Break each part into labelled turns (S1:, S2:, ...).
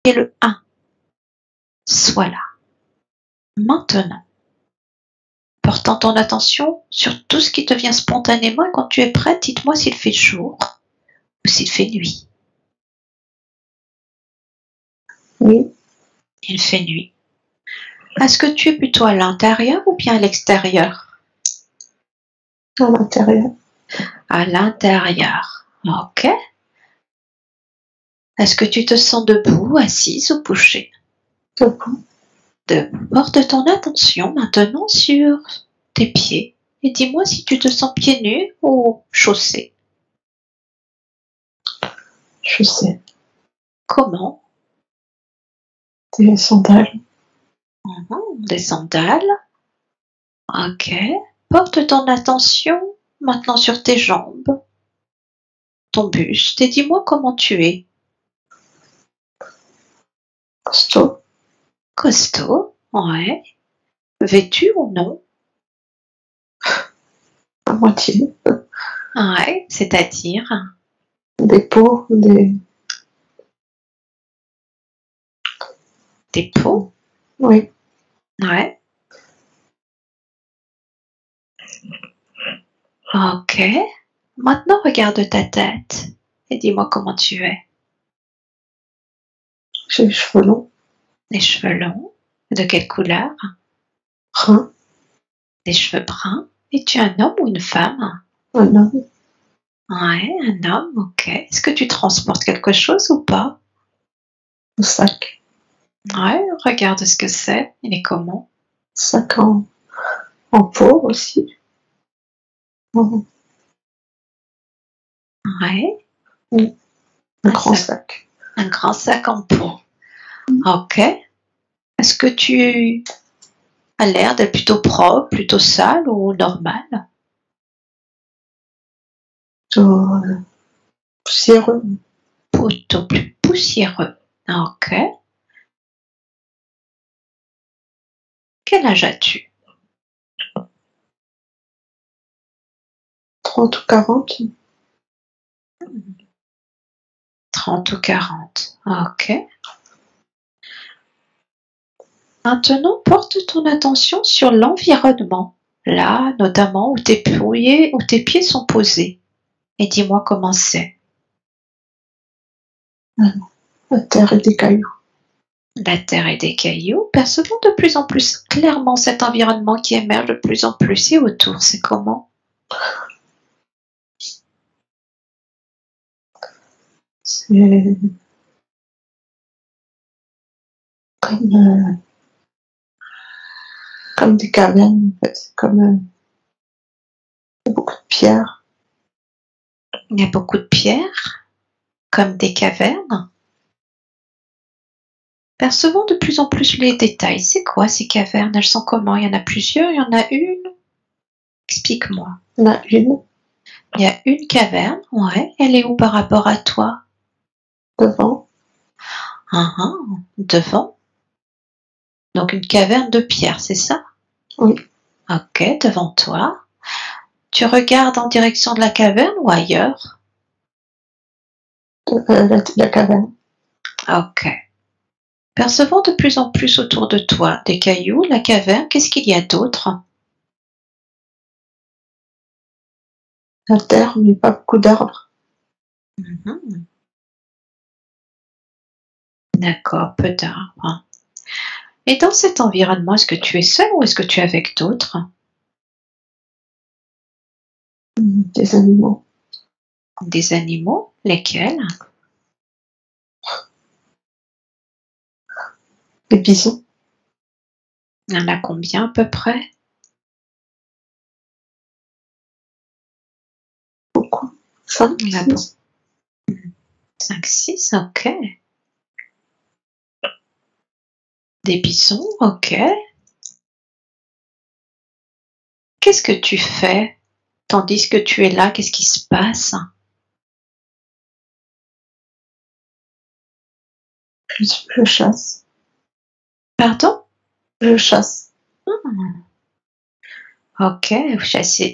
S1: Et le 1, sois là, maintenant, portant ton attention sur tout ce qui te vient spontanément et quand tu es prête, dites-moi s'il fait jour ou s'il fait nuit.
S2: Oui.
S1: Il fait nuit. Est-ce que tu es plutôt à l'intérieur ou bien à l'extérieur?
S2: À l'intérieur.
S1: À l'intérieur. Ok. Est-ce que tu te sens debout, assise ou couchée?
S2: Debout.
S1: Debout. Porte ton attention maintenant sur tes pieds et dis-moi si tu te sens pieds nus ou chaussés.
S2: Je sais.
S1: Comment?
S2: Des sandales.
S1: Des sandales. Ok. Porte ton attention maintenant sur tes jambes, ton buste et dis-moi comment tu es.
S2: Costaud.
S1: Costaud, ouais. Vêtu ou non?
S2: À moitié.
S1: Ouais, c'est-à-dire
S2: Des peaux.
S1: des peaux?
S2: Oui.
S1: Ouais. Ok. Maintenant, regarde ta tête et dis-moi comment tu es.
S2: J'ai les cheveux longs.
S1: Les cheveux longs. De quelle couleur?
S2: Bruns.
S1: Des cheveux bruns. Es-tu un homme ou une femme?
S2: Un homme.
S1: Ouais, un homme, ok. Est-ce que tu transportes quelque chose ou pas?
S2: Un sac.
S1: Ouais, regarde ce que c'est. Il est comment?
S2: Sac en peau aussi.
S1: Ouais.
S2: Un grand sac.
S1: Un grand sac en peau. Ok. Est-ce que tu as l'air d'être plutôt propre, plutôt sale ou normal?
S2: Plutôt poussiéreux.
S1: Plutôt plus poussiéreux. Ok. Quel âge as-tu?
S2: 30 ou 40.
S1: 30 ou 40. Ok. Maintenant, porte ton attention sur l'environnement. Là, notamment où tes pieds sont posés. Et dis-moi comment c'est.
S2: La terre et des cailloux.
S1: La terre et des cailloux. Percevons de plus en plus clairement cet environnement qui émerge de plus en plus. Et autour, c'est comment?
S2: C'est comme, comme des cavernes, en fait. Comme beaucoup de pierres.
S1: Il y a beaucoup de pierres, comme des cavernes. Percevons de plus en plus les détails. C'est quoi ces cavernes? Elles sont comment? Il y en a plusieurs? Il y en a une? Explique-moi.
S2: Il y en a une
S1: Il y a une caverne, ouais. Elle est où par rapport à toi?
S2: devant.
S1: Devant. Donc une caverne de pierre, c'est ça?
S2: Oui.
S1: Ok, devant toi. Tu regardes en direction de la caverne ou ailleurs?
S2: La caverne.
S1: Ok. Percevons de plus en plus autour de toi des cailloux, la caverne. Qu'est-ce qu'il y a d'autre?
S2: La terre, mais pas beaucoup d'arbres.
S1: Mhm. D'accord, peu d'arbres. Et dans cet environnement, est-ce que tu es seul ou est-ce que tu es avec d'autres?
S2: Des animaux.
S1: Des animaux? Lesquels?
S2: Des bisons.
S1: Il y en a combien à peu près?
S2: Beaucoup. 5,
S1: Il y en a
S2: 6.
S1: 5, 6, ok. Des bisons, ok. Qu'est-ce que tu fais tandis que tu es là? Qu'est-ce qui se passe?
S2: Je chasse.
S1: Pardon?
S2: Je chasse.
S1: Ok,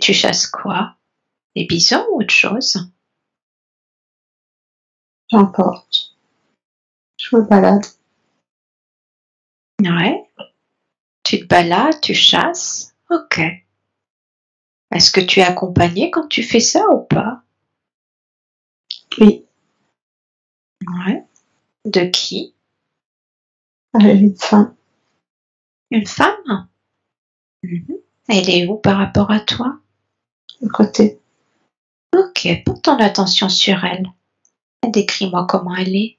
S1: tu chasses quoi? Des bisons ou autre chose?
S2: J'importe. Je me balade.
S1: Ouais. Tu te balades, tu chasses. Ok. Est-ce que tu es accompagné quand tu fais ça ou pas?
S2: Oui,
S1: Ouais. De qui?
S2: avec une femme
S1: Une femme? Mhm. Elle est où par rapport à toi?
S2: à côté.
S1: Ok, porte ton attention sur elle. Décris-moi comment elle est.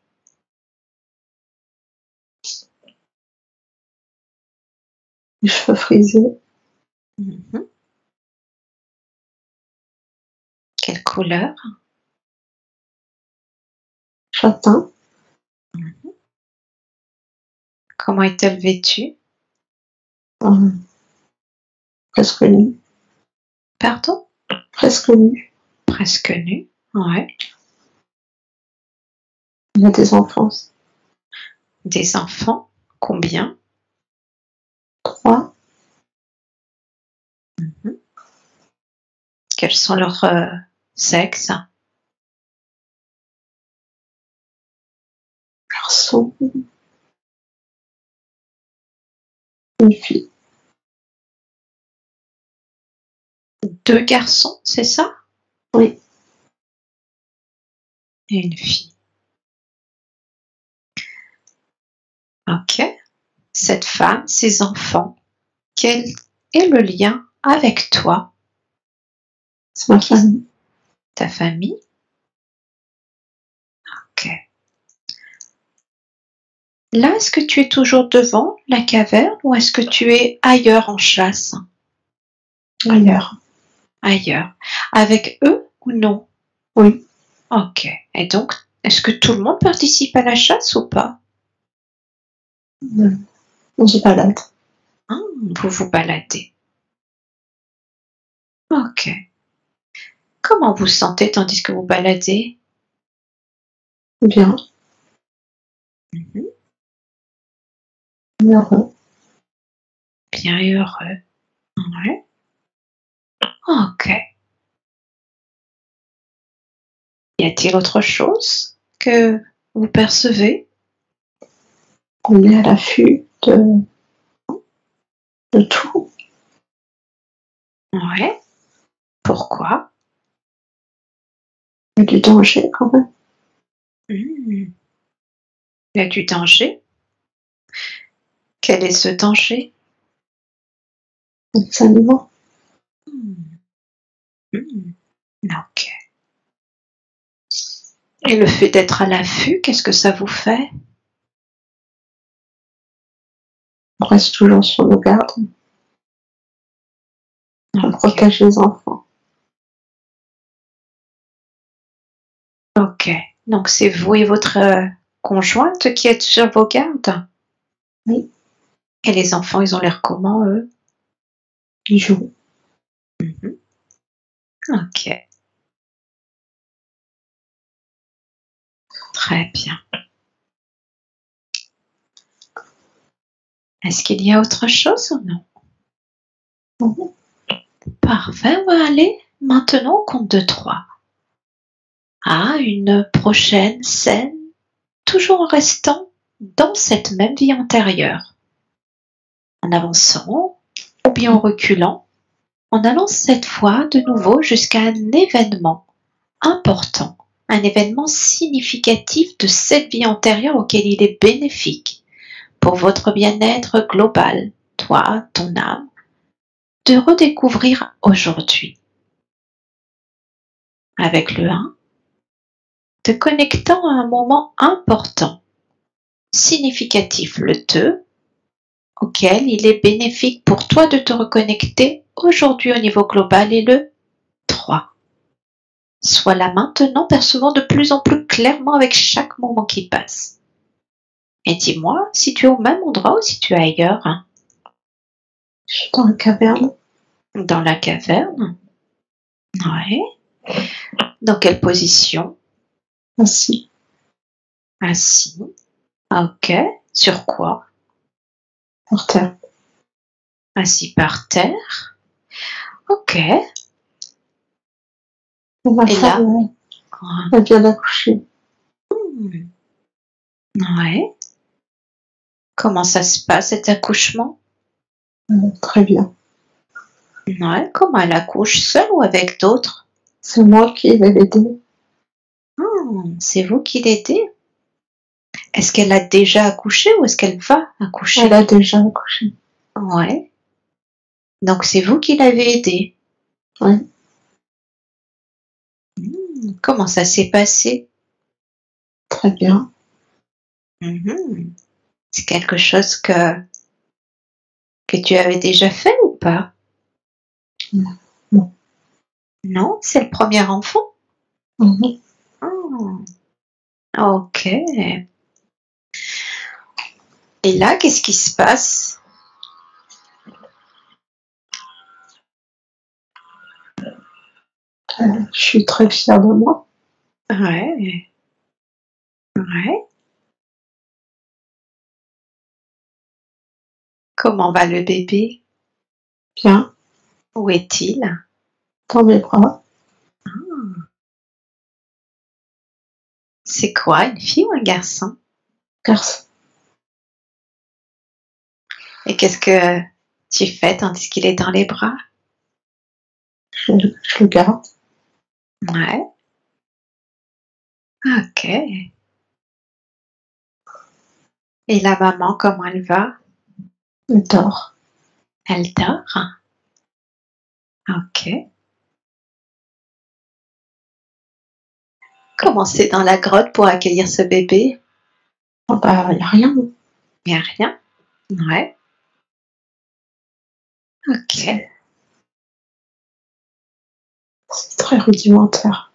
S2: Les cheveux frisés,
S1: Mhm. Quelle couleur?
S2: châtain,
S1: Comment est-elle vêtue?
S2: euh, presque nu.
S1: Pardon?
S2: Presque nu.
S1: Presque nue. Ouais.
S2: Il y a des enfants.
S1: Des enfants? Combien?
S2: 3,
S1: Mhm. Quels sont leurs sexes?
S2: garçons, une fille.
S1: 2 garçons, c'est ça?
S2: Oui,
S1: Et une fille. Ok. Cette femme, ses enfants, quel est le lien avec toi?
S2: c'est ma famille.
S1: Ta famille? Ok. Là, est-ce que tu es toujours devant la caverne ou est-ce que tu es ailleurs en chasse?
S2: Ailleurs.
S1: Ailleurs. Avec eux ou non?
S2: Oui,
S1: Ok. Et donc, est-ce que tout le monde participe à la chasse ou pas?
S2: on se balade.
S1: Vous vous baladez. Ok. Comment vous sentez tandis que vous baladez?
S2: Bien,
S1: Mhm.
S2: heureux.
S1: Bien et heureux. Ouais. Ok. Y a-t-il autre chose que vous percevez?
S2: On est à l'affût de tout.
S1: Ouais. Pourquoi?
S2: Il y a du danger quand même.
S1: Il y a du danger. Quel est ce danger?
S2: Les animaux,
S1: Hmm. Hmm. Ok. Et le fait d'être à l'affût, qu'est-ce que ça vous fait?
S2: on reste toujours sur nos gardes. On
S1: Ok.
S2: protège les enfants.
S1: Ok. Donc c'est vous et votre conjointe qui êtes sur vos gardes?
S2: Oui,
S1: Et les enfants, ils ont l'air comment, eux?
S2: ils jouent.
S1: Mhm. Ok. Très bien. Est-ce qu'il y a autre chose ou non?
S2: Mhm.
S1: Parfait, on va aller maintenant au compte de 3 à une prochaine scène, toujours en restant dans cette même vie antérieure, en avançant ou bien en reculant, en allant cette fois de nouveau jusqu'à un événement important, un événement significatif de cette vie antérieure auquel il est bénéfique pour votre bien-être global, toi, ton âme, de redécouvrir aujourd'hui. Avec le 1, te connectant à un moment important, significatif le 2, auquel il est bénéfique pour toi de te reconnecter aujourd'hui au niveau global, et le 3. Sois là maintenant, percevant de plus en plus clairement avec chaque moment qui passe. Et dis-moi si tu es au même endroit ou si tu es ailleurs, hein.
S2: Je suis dans la caverne,
S1: Dans la caverne? Ouais. Dans quelle position?
S2: assis,
S1: Assis. Ok. Sur quoi?
S2: par terre.
S1: Assis par terre. Ok.
S2: Et ma
S1: Et là?
S2: femme, elle vient d'accoucher.
S1: Hmm. Ouais. Comment ça se passe cet accouchement?
S2: Très bien.
S1: Ouais, comment elle accouche, seule ou avec d'autres?
S2: C'est moi qui vais l'aider.
S1: C'est vous qui l'aidez? Est-ce qu'elle a déjà accouché ou est-ce qu'elle va accoucher?
S2: Elle a déjà accouché.
S1: Ouais. Donc c'est vous qui l'avez aidée.
S2: Oui.
S1: Comment ça s'est passé?
S2: Très bien.
S1: Mhm. C'est quelque chose que tu avais déjà fait ou pas?
S2: Non.
S1: Non, c'est le premier enfant?
S2: Mhm.
S1: Ok. Et là, qu'est-ce qui se passe?
S2: Je suis très fière de moi.
S1: Ouais, ouais. Comment va le bébé?
S2: Bien.
S1: Où est-il?
S2: Dans mes bras.
S1: C'est quoi, une fille ou un garçon?
S2: Garçon.
S1: Et qu'est-ce que tu fais tandis qu'il est dans les bras?
S2: Je le garde.
S1: Ouais. Ok. Et la maman, comment elle va?
S2: Il dort.
S1: Elle dort? Ok. Comment c'est dans la grotte pour accueillir ce bébé?
S2: Oh bah, il n'y a rien.
S1: Il n'y a rien? Ouais. Ok.
S2: C'est très rudimentaire.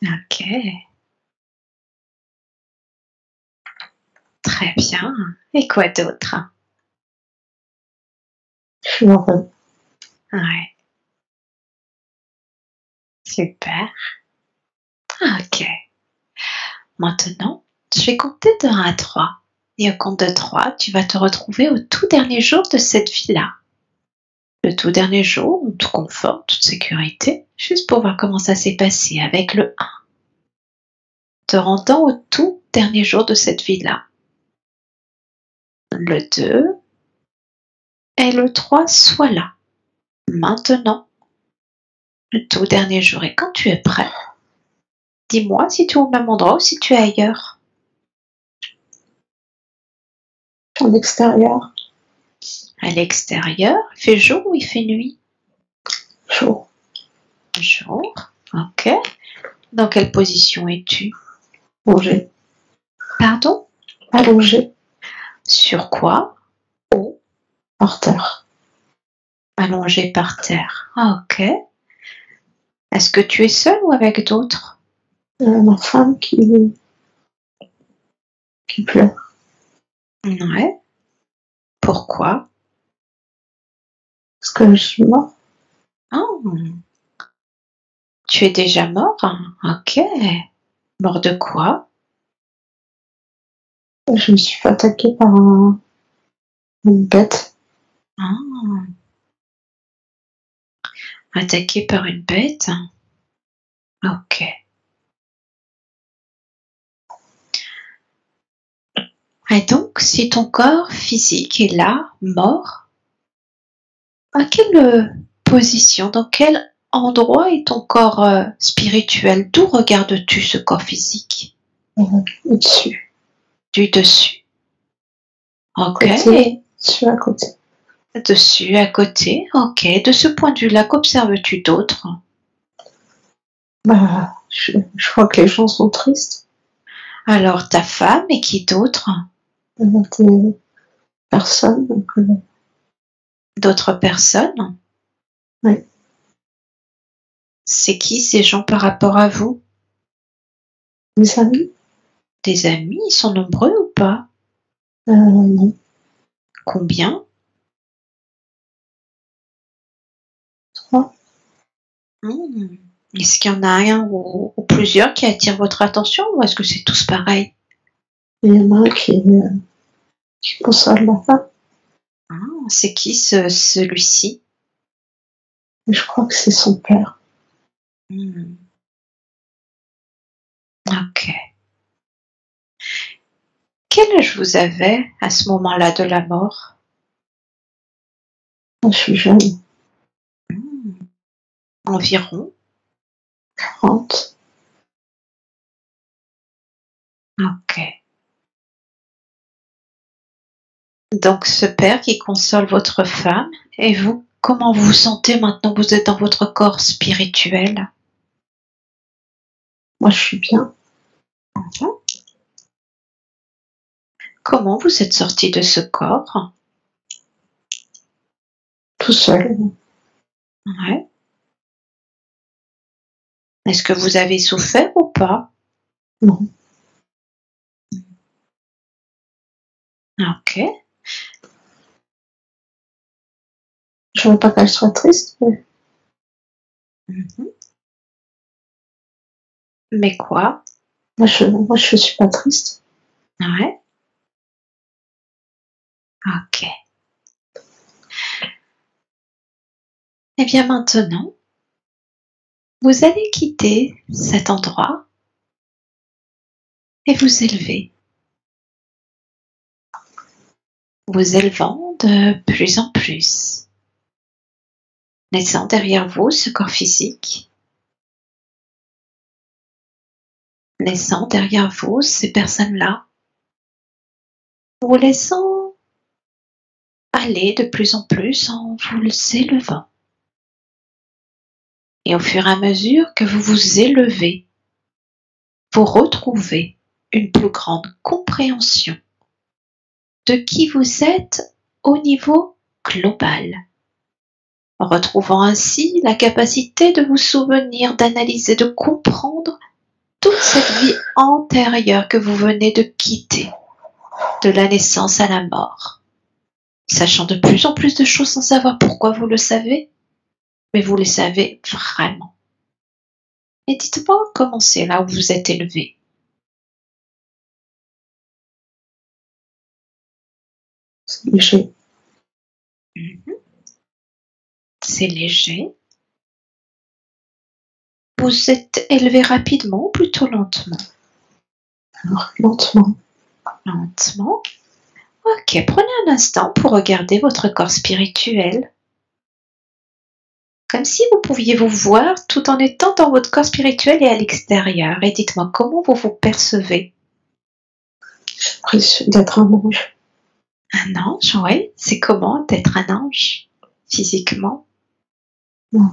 S1: Ok. Très bien. Et quoi d'autre?
S2: Je suis heureuse.
S1: Ouais. Super. Ok. Maintenant, je vais compter de 1 à 3. Et au compte de 3, tu vas te retrouver au tout dernier jour de cette vie-là. Le tout dernier jour, en tout confort, toute sécurité, juste pour voir comment ça s'est passé avec le 1. Te rendant au tout dernier jour de cette vie-là. Le 2 et le 3 soient là. Maintenant, le tout dernier jour. Et quand tu es prêt, dis-moi si tu es au même endroit ou si tu es ailleurs.
S2: En extérieur.
S1: À l'extérieur, il fait jour ou il fait nuit?
S2: Chaud.
S1: Jour. Ok. Dans quelle position es-tu?
S2: Allongé.
S1: Pardon?
S2: Allongé.
S1: Sur quoi?
S2: Par terre.
S1: Allongé par terre. Ok. Est-ce que tu es seul ou avec d'autres?
S2: Ma femme qui pleure.
S1: Ouais. Pourquoi?
S2: Parce que je suis morte.
S1: Oh, tu es déjà mort? Ok. Mort de quoi?
S2: Je me suis fait attaquer par une bête.
S1: Ah, attaqué par une bête? Ok. Et donc, si ton corps physique est là, mort, à quelle position, dans quel endroit est ton corps spirituel? D'où regardes-tu ce corps physique?
S2: Au-dessus.
S1: Du dessus. Ok.
S2: Côté. Dessus à côté.
S1: Dessus, à côté. Ok. De ce point de vue-là, qu'observes-tu d'autre?
S2: Bah, je crois que les gens sont tristes.
S1: Alors, ta femme et qui d'autre?
S2: Des personnes. Donc,
S1: D'autres personnes?
S2: ouais.
S1: C'est qui ces gens par rapport à vous?
S2: Des amis.
S1: Des amis? Ils sont nombreux ou pas?
S2: Non.
S1: Combien?
S2: 3.
S1: Hmm. Est-ce qu'il y en a un ou plusieurs qui attirent votre attention ou est-ce que c'est tous pareil?
S2: Il y en a un qui console ma femme.
S1: Ah, c'est qui celui-ci?
S2: Et je crois que c'est son père.
S1: Hmm. Ok. Quel âge vous avez à ce moment-là de la mort?
S2: Je suis jeune,
S1: Environ?
S2: 40.
S1: Ok. Donc ce père qui console votre femme, et vous, comment vous vous sentez maintenant que vous êtes dans votre corps spirituel?
S2: Moi, je suis bien.
S1: Mhm. Comment vous êtes sorti de ce corps?
S2: Tout seul.
S1: Ouais. Est-ce que vous avez souffert ou pas?
S2: Non.
S1: Ok.
S2: Je veux pas qu'elle soit triste, mais
S1: Mhm. Mais quoi?
S2: moi, je suis pas triste.
S1: Ouais. Ok. Eh bien maintenant, vous allez quitter cet endroit et vous élever. Vous élevant de plus en plus. Laissant derrière vous ce corps physique. Laissant derrière vous ces personnes-là. Vous laissant aller de plus en plus en vous élevant. Et au fur et à mesure que vous vous élevez, vous retrouvez une plus grande compréhension de qui vous êtes au niveau global, retrouvant ainsi la capacité de vous souvenir, d'analyser, de comprendre toute cette vie antérieure que vous venez de quitter, de la naissance à la mort, sachant de plus en plus de choses sans savoir pourquoi vous le savez, mais vous le savez vraiment. Et dites-moi comment c'est là où vous êtes élevé.
S2: C'est léger.
S1: Mhm. C'est léger. Vous êtes élevé rapidement ou plutôt lentement?
S2: Alors, lentement.
S1: Lentement. Ok, prenez un instant pour regarder votre corps spirituel, comme si vous pouviez vous voir tout en étant dans votre corps spirituel et à l'extérieur. Et dites-moi comment vous vous percevez.
S2: J'ai l'impression d'être un ange.
S1: Un ange, oui. C'est comment d'être un ange, physiquement?
S2: Non.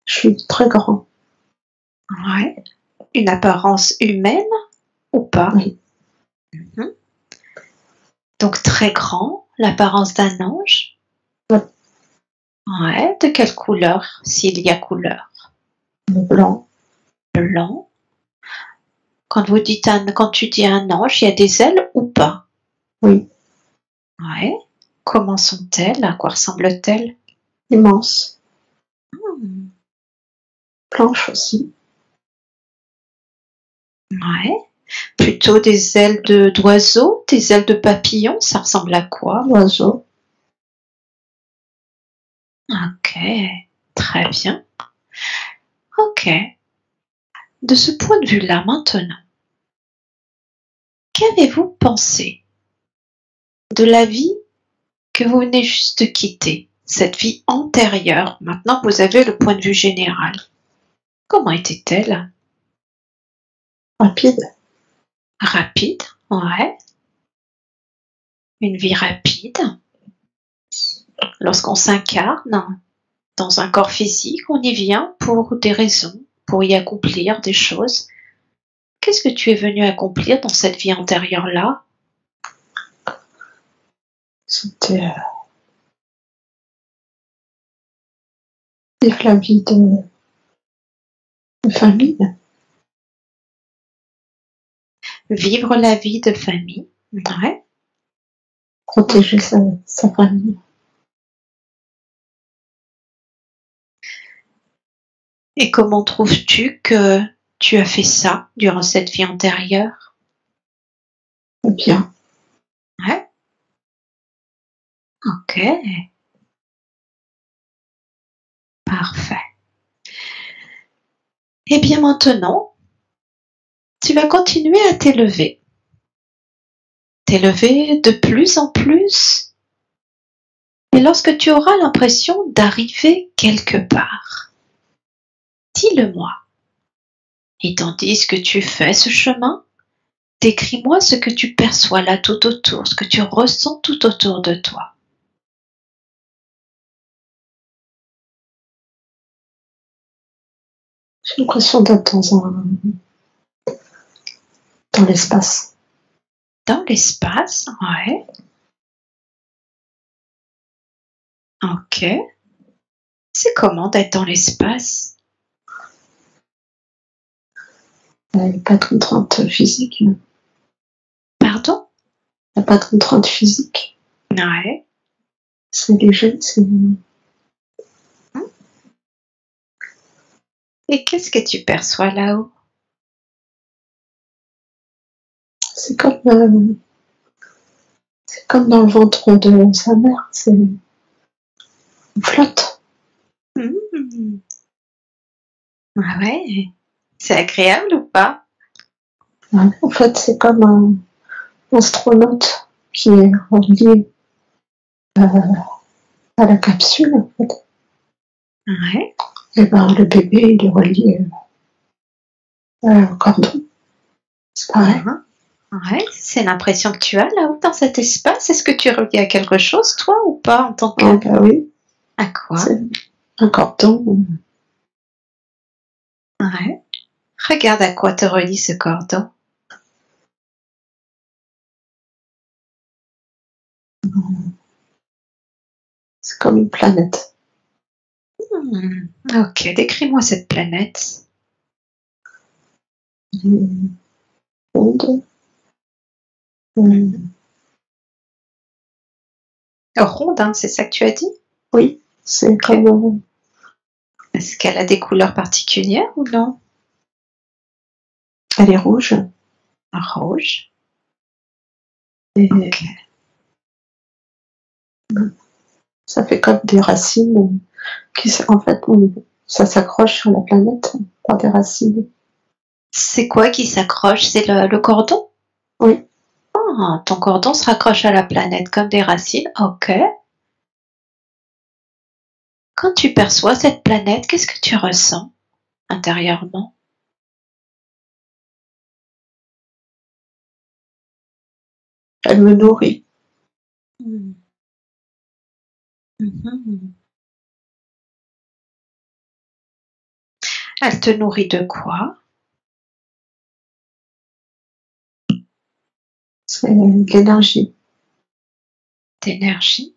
S2: Je suis très grand.
S1: Ouais. Une apparence humaine ou pas?
S2: Oui.
S1: Mhm. Donc très grand, l'apparence d'un ange.
S2: Ouais.
S1: Ouais. De quelle couleur, s'il y a couleur?
S2: Le blanc.
S1: Blanc. Quand tu dis un ange, il y a des ailes ou pas?
S2: Oui.
S1: Ouais. Comment sont-elles? À quoi ressemblent-elles?
S2: Immense.
S1: Hmm.
S2: Blanche aussi.
S1: Ouais. Plutôt des ailes d'oiseau, des ailes de papillon, ça ressemble à quoi?
S2: L'oiseau.
S1: Ok, très bien. Ok. De ce point de vue-là, maintenant, qu'avez-vous pensé de la vie que vous venez juste de quitter, cette vie antérieure? Maintenant, vous avez le point de vue général. Comment était-elle?
S2: Rapide.
S1: Rapide, ouais. Une vie rapide. Lorsqu'on s'incarne dans un corps physique, on y vient pour des raisons, pour y accomplir des choses. Qu'est-ce que tu es venu accomplir dans cette vie antérieure-là?
S2: C'était vivre la vie de famille.
S1: Vivre la vie de famille. Ouais.
S2: Protéger sa famille.
S1: Et comment trouves-tu que tu as fait ça durant cette vie antérieure?
S2: Bien.
S1: Ouais. Ok. Parfait. Eh bien maintenant, tu vas continuer à t'élever. T'élever de plus en plus. Et lorsque tu auras l'impression d'arriver quelque part, dis-le-moi. Et tandis que tu fais ce chemin, décris-moi ce que tu perçois là tout autour, ce que tu ressens tout autour de toi.
S2: J'ai l'impression d'être dans l'espace.
S1: Dans l'espace, ouais. Ok. C'est comment d'être dans l'espace?
S2: Il n'y a pas de contrainte physique.
S1: Pardon?
S2: Il n'y a pas de contrainte physique.
S1: Ouais.
S2: C'est léger, c'est...
S1: Et qu'est-ce que tu perçois là-haut?
S2: C'est comme dans le ventre de sa mère. On flotte.
S1: Mmh. Ah ouais. C'est agréable ou pas?
S2: Ouais, en fait, c'est comme un astronaute qui est relié à la capsule, en fait.
S1: Ouais.
S2: Et ben, le bébé, il est relié au cordon. C'est pareil.
S1: Ouais, c'est l'impression que tu as là-haut dans cet espace. Est-ce que tu es relié à quelque chose, toi, ou pas, en tant que...
S2: Ah bah oui,
S1: À quoi?
S2: c'est un cordon.
S1: Ouais. Regarde à quoi te relie ce cordon.
S2: C'est comme une planète.
S1: Ok, décris-moi cette planète.
S2: Une onde.
S1: Ronde, hein, c'est ça que tu as dit?
S2: Oui, c'est
S1: Ok.
S2: comme...
S1: Est-ce qu'elle a des couleurs particulières ou non?
S2: elle est rouge.
S1: Rouge.
S2: Et
S1: Ok.
S2: ça fait comme des racines en fait, ça s'accroche sur la planète par des racines.
S1: C'est quoi qui s'accroche? C'est le cordon?
S2: Oui,
S1: Ah, ton cordon se raccroche à la planète comme des racines. Ok. Quand tu perçois cette planète, qu'est-ce que tu ressens intérieurement?
S2: elle me nourrit.
S1: Mhm. Mhm. Elle te nourrit de quoi?
S2: C'est de l'énergie.
S1: D'énergie?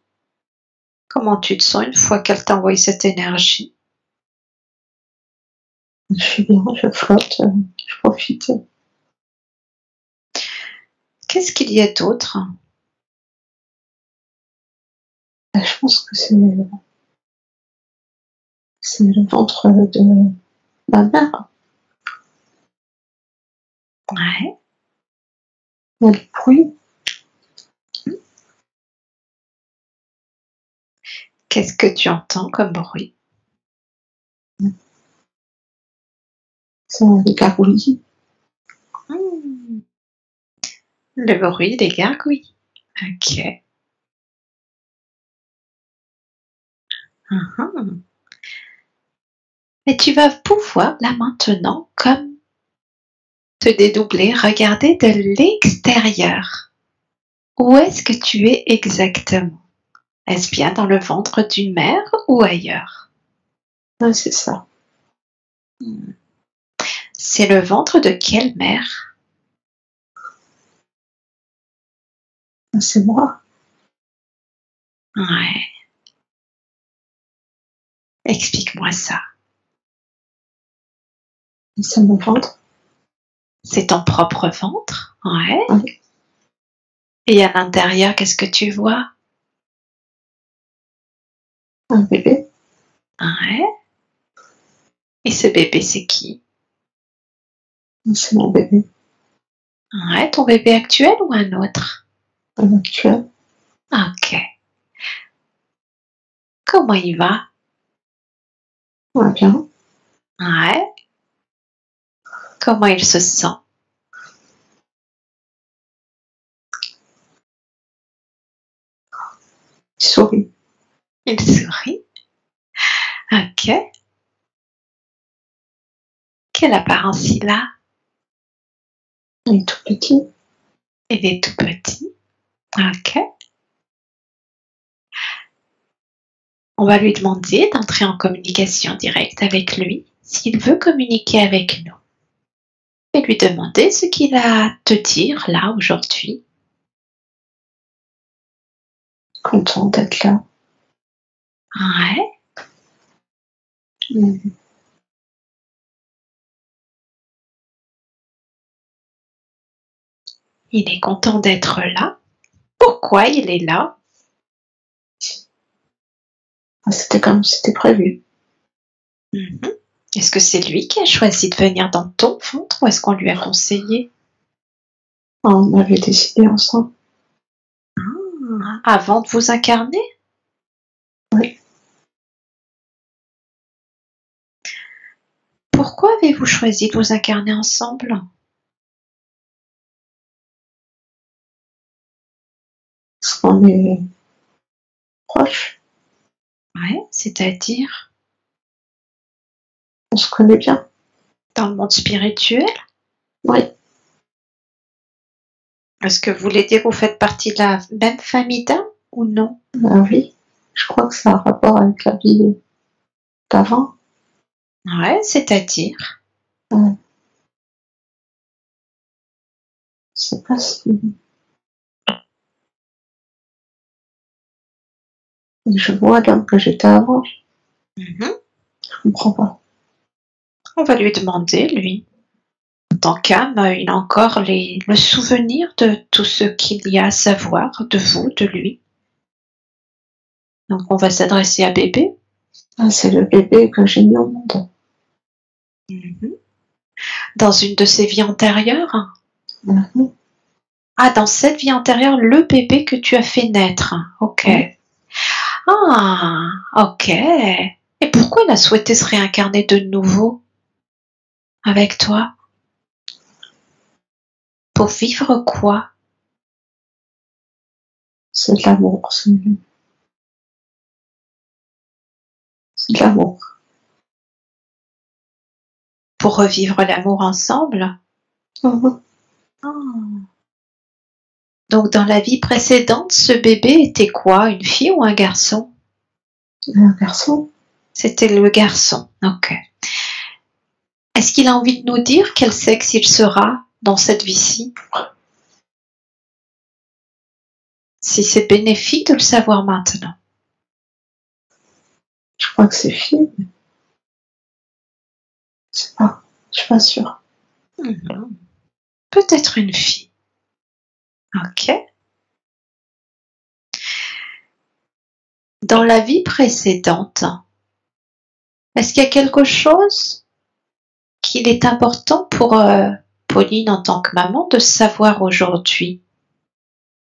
S1: Comment tu te sens une fois qu'elle t'a envoyé cette énergie?
S2: Je suis bien, je flotte, je profite.
S1: Qu'est-ce qu'il y a d'autre?
S2: Je pense que c'est le ventre de ma mère.
S1: Ouais.
S2: Il y a le bruit.
S1: Qu'est-ce que tu entends comme bruit?
S2: C'est les gargouillis.
S1: Hmm. Le bruit des gargouilles. Ok. Mhm. Et tu vas pouvoir là maintenant comme te dédoubler, regarder de l'extérieur. Où est-ce que tu es exactement? Est-ce bien dans le ventre d'une mère ou ailleurs?
S2: Ouais, c'est ça.
S1: Hmm. C'est le ventre de quelle mère?
S2: C'est moi.
S1: Ouais. Explique-moi ça.
S2: C'est mon ventre.
S1: C'est ton propre ventre? Ouais.
S2: Ouais.
S1: Et à l'intérieur, qu'est-ce que tu vois?
S2: Un bébé.
S1: Ouais. Et ce bébé, c'est qui?
S2: C'est mon bébé.
S1: Ouais, ton bébé actuel ou un autre?
S2: Actuel.
S1: Ok. Comment il va?
S2: Ouais, bien.
S1: Ouais. Comment il se sent?
S2: Il sourit.
S1: Il sourit. Ok. Quelle apparence il a?
S2: Il est tout petit.
S1: Il est tout petit. Ok. On va lui demander d'entrer en communication directe avec lui s'il veut communiquer avec nous. Et lui demander ce qu'il a à te dire là aujourd'hui.
S2: Content d'être là.
S1: Ouais.
S2: Mm.
S1: Il est content d'être là. Pourquoi il est là?
S2: C'était comme c'était prévu.
S1: Mhm. Est-ce que c'est lui qui a choisi de venir dans ton ventre ou est-ce qu'on lui a conseillé?
S2: On avait décidé ensemble.
S1: Avant de vous incarner?
S2: Oui.
S1: Pourquoi avez-vous choisi de vous incarner ensemble?
S2: Parce qu'on est proches.
S1: Ouais, c'est-à-dire
S2: On se connaît bien.
S1: dans le monde spirituel?
S2: Oui.
S1: Est-ce que vous voulez dire que vous faites partie de la même famille d'âmes ou non?
S2: Ah oui. Je crois que ça a un rapport avec la vie d'avant.
S1: Ouais, c'est-à-dire?
S2: Ouais. Je sais pas si je vois l'homme que j'étais avant.
S1: Mhm.
S2: Je comprends pas.
S1: On va lui demander, lui. En tant qu'âme, il a encore le souvenir de tout ce qu'il y a à savoir de vous, de lui. Donc on va s'adresser à bébé.
S2: Ah, c'est le bébé que j'ai mis au monde.
S1: Mhm. Dans une de ses vies antérieures?
S2: Mhm.
S1: Ah, dans cette vie antérieure, le bébé que tu as fait naître. Ok.
S2: Oui.
S1: Ah, ok. Et pourquoi il a souhaité se réincarner de nouveau avec toi? Pour vivre quoi?
S2: C'est de l'amour. C'est de l'amour.
S1: Pour revivre l'amour ensemble?
S2: Mhm.
S1: Ah. Donc dans la vie précédente, ce bébé était quoi? Une fille ou un garçon?
S2: Un garçon.
S1: C'était le garçon. Ok. Est-ce qu'il a envie de nous dire quel sexe il sera dans cette vie-ci? Si c'est bénéfique de le savoir maintenant.
S2: Je crois que c'est fille. Je sais pas. Je suis pas sûre.
S1: Mhm. Peut-être une fille. Ok. Dans la vie précédente, est-ce qu'il y a quelque chose qu'il est important pour Pauline en tant que maman de savoir aujourd'hui,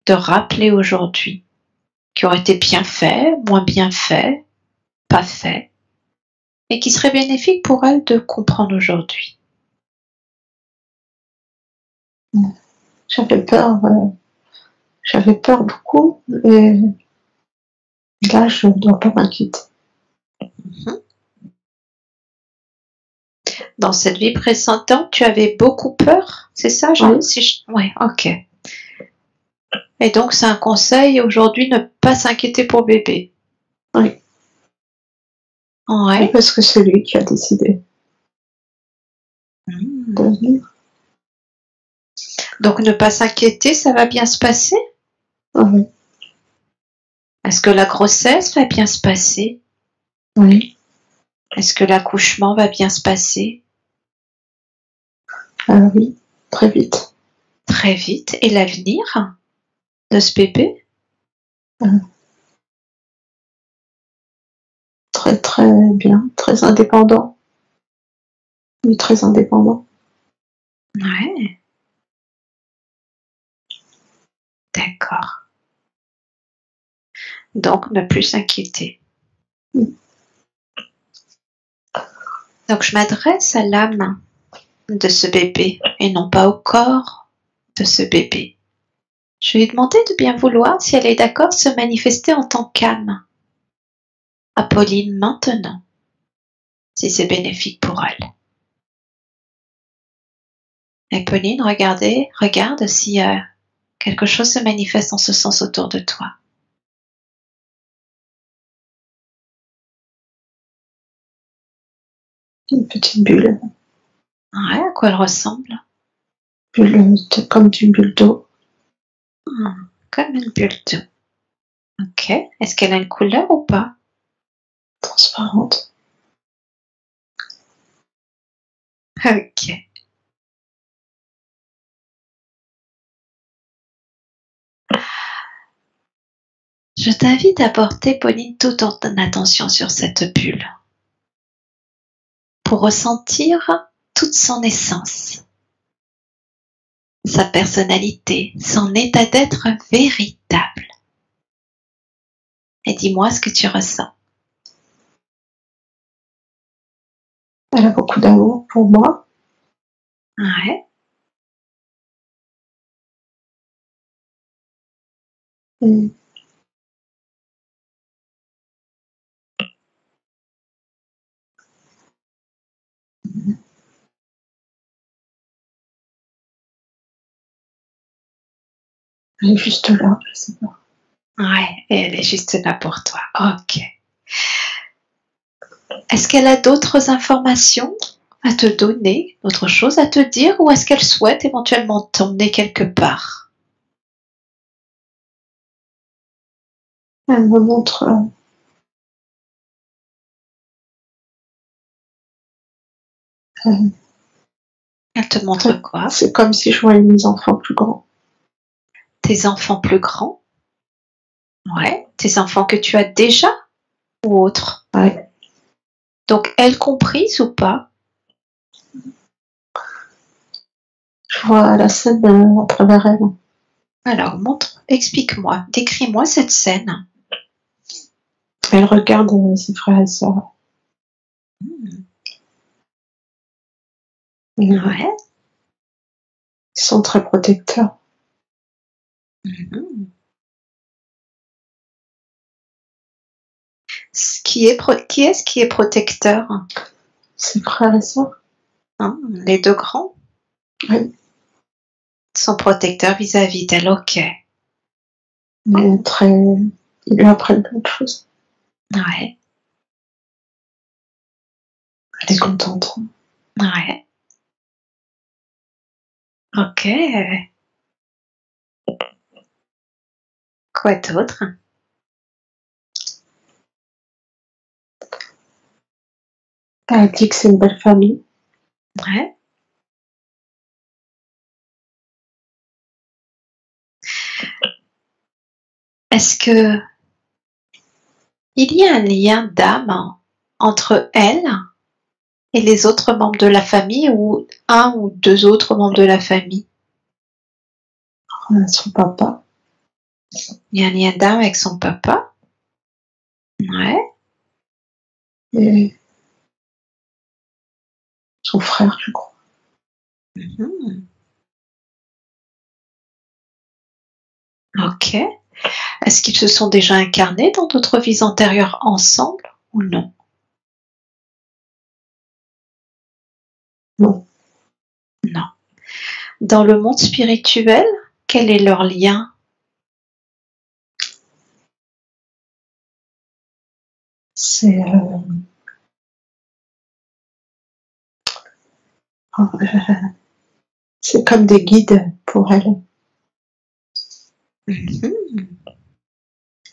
S1: de rappeler aujourd'hui, qui aurait été bien fait, moins bien fait, pas fait, et qui serait bénéfique pour elle de comprendre aujourd'hui?
S2: J'avais peur. J'avais peur beaucoup. Et là, je ne dois pas m'inquiéter.
S1: Mhm. Dans cette vie précédente, tu avais beaucoup peur, c'est ça,
S2: Oui.
S1: Ouais, ok. Et donc c'est un conseil aujourd'hui, ne pas s'inquiéter pour bébé.
S2: Oui.
S1: Ouais.
S2: Parce que c'est lui qui a décidé
S1: Mmh.
S2: de venir.
S1: Donc ne pas s'inquiéter, ça va bien se passer?
S2: Oui.
S1: Est-ce que la grossesse va bien se passer?
S2: Oui.
S1: Est-ce que l'accouchement va bien se passer?
S2: Oui. Très vite.
S1: Très vite. Et l'avenir de ce bébé?
S2: Très très bien. Très indépendant. Oui, très indépendant.
S1: Ouais. D'accord. Donc ne plus s'inquiéter.
S2: Oui.
S1: Donc je m'adresse à l'âme de ce bébé et non pas au corps de ce bébé. Je lui ai demandé de bien vouloir si elle est d'accord de se manifester en tant qu'âme. À Pauline maintenant, si c'est bénéfique pour elle. Et Pauline, regarde si quelque chose se manifeste en ce sens autour de toi.
S2: Une petite bulle.
S1: Ouais, à quoi elle ressemble?
S2: Comme une bulle d'eau.
S1: Comme une bulle d'eau. Ok. Est-ce qu'elle a une couleur ou pas?
S2: Transparente.
S1: Ok. Je t'invite à porter, Pauline, toute ton attention sur cette bulle pour ressentir toute son essence, sa personnalité, son état d'être véritable. Et dis-moi ce que tu ressens.
S2: Elle a beaucoup d'amour pour moi.
S1: Ouais.
S2: Et elle est juste là, je sais pas.
S1: Ouais, et elle est juste là pour toi. Ok. Est-ce qu'elle a d'autres informations à te donner, d'autres choses à te dire, ou est-ce qu'elle souhaite éventuellement t'emmener quelque part?
S2: Elle me montre
S1: Elle te montre quoi?
S2: c'est comme si je voyais mes enfants plus grands.
S1: Tes enfants plus grands? Ouais. Tes enfants que tu as déjà ou autres?
S2: Ouais.
S1: Donc, elle comprise ou pas?
S2: Je vois la scène à travers elle.
S1: Alors, explique-moi, décris-moi cette scène.
S2: Elle regarde ses frères et sœurs.
S1: Ouais.
S2: Ils sont très protecteurs.
S1: Qui est-ce qui est protecteur?
S2: Ses frères et sœurs.
S1: Les deux grands?
S2: Oui.
S1: Sont protecteurs vis-à-vis d'elle, ok.
S2: Mais ils lui apprennent plein de choses.
S1: Ouais.
S2: Elle est contente.
S1: Ouais. Ok. Quoi d'autre?
S2: Elle dit que c'est une belle famille.
S1: Ouais. Est-ce que il y a un lien d'âme entre elle et les autres membres de la famille ou un ou deux autres membres de la famille?
S2: Son papa.
S1: Il y a un lien d'âme avec son papa? Ouais.
S2: Et son frère, je crois.
S1: Ok. Est-ce qu'ils se sont déjà incarnés dans d'autres vies antérieures ensemble ou non?
S2: Non.
S1: Non. Dans le monde spirituel, quel est leur lien?
S2: C'est c'est comme des guides pour elle. Ils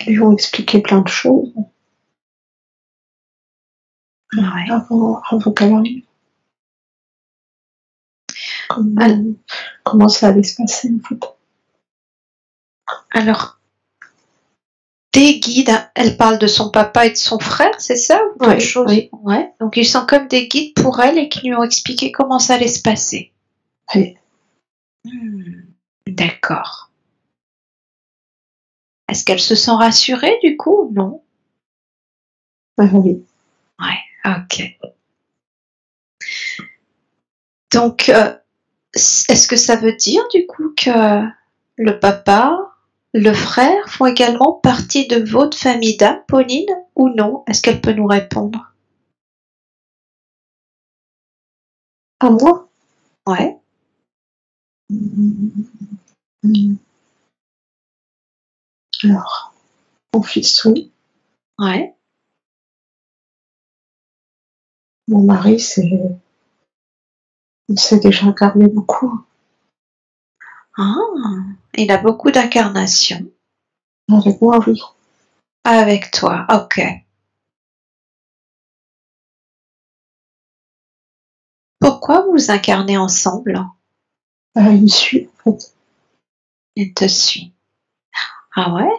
S2: lui ont expliqué plein de choses.
S1: Ouais.
S2: Avant qu'elle arrive. Comment ça allait se passer, en fait.
S1: Alors, des guides, elle parle de son papa et de son frère, c'est ça? Ou d'autres choses?
S2: Oui.
S1: Ouais. Donc, ils sont comme des guides pour elle et qui lui ont expliqué comment ça allait se passer.
S2: Oui.
S1: D'accord. Est-ce qu'elle se sent rassurée du coup ou non?
S2: Oui.
S1: Ouais, ok. Donc, est-ce que ça veut dire du coup que le papa Le frère font également partie de votre famille d'âme, Pauline, ou non? Est-ce qu'elle peut nous répondre?
S2: À moi?
S1: Ouais,
S2: Alors, mon fils, oui.
S1: ouais.
S2: Mon mari, il s'est déjà incarné beaucoup.
S1: Ah, il a beaucoup d'incarnations.
S2: Avec moi, oui.
S1: Avec toi, ok. Pourquoi vous vous incarnez ensemble?
S2: Il me suit, en fait.
S1: Il te suit. Ah ouais?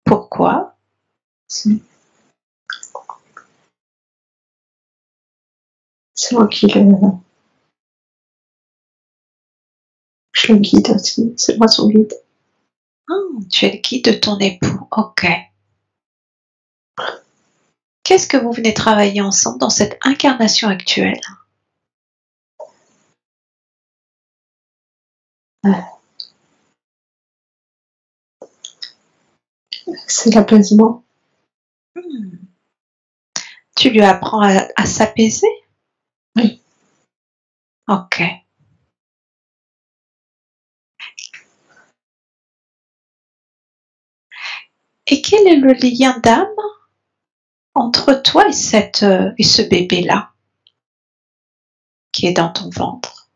S1: Pourquoi?
S2: C'est c'est moi je le guide aussi. C'est moi son guide.
S1: Ah, tu es le guide de ton époux, ok. Qu'est-ce que vous venez travailler ensemble dans cette incarnation actuelle?
S2: C'est l'apaisement.
S1: Hmm. Tu lui apprends à s'apaiser?
S2: Oui.
S1: Ok. Et quel est le lien d'âme entre toi et et ce bébé-là qui est dans ton ventre?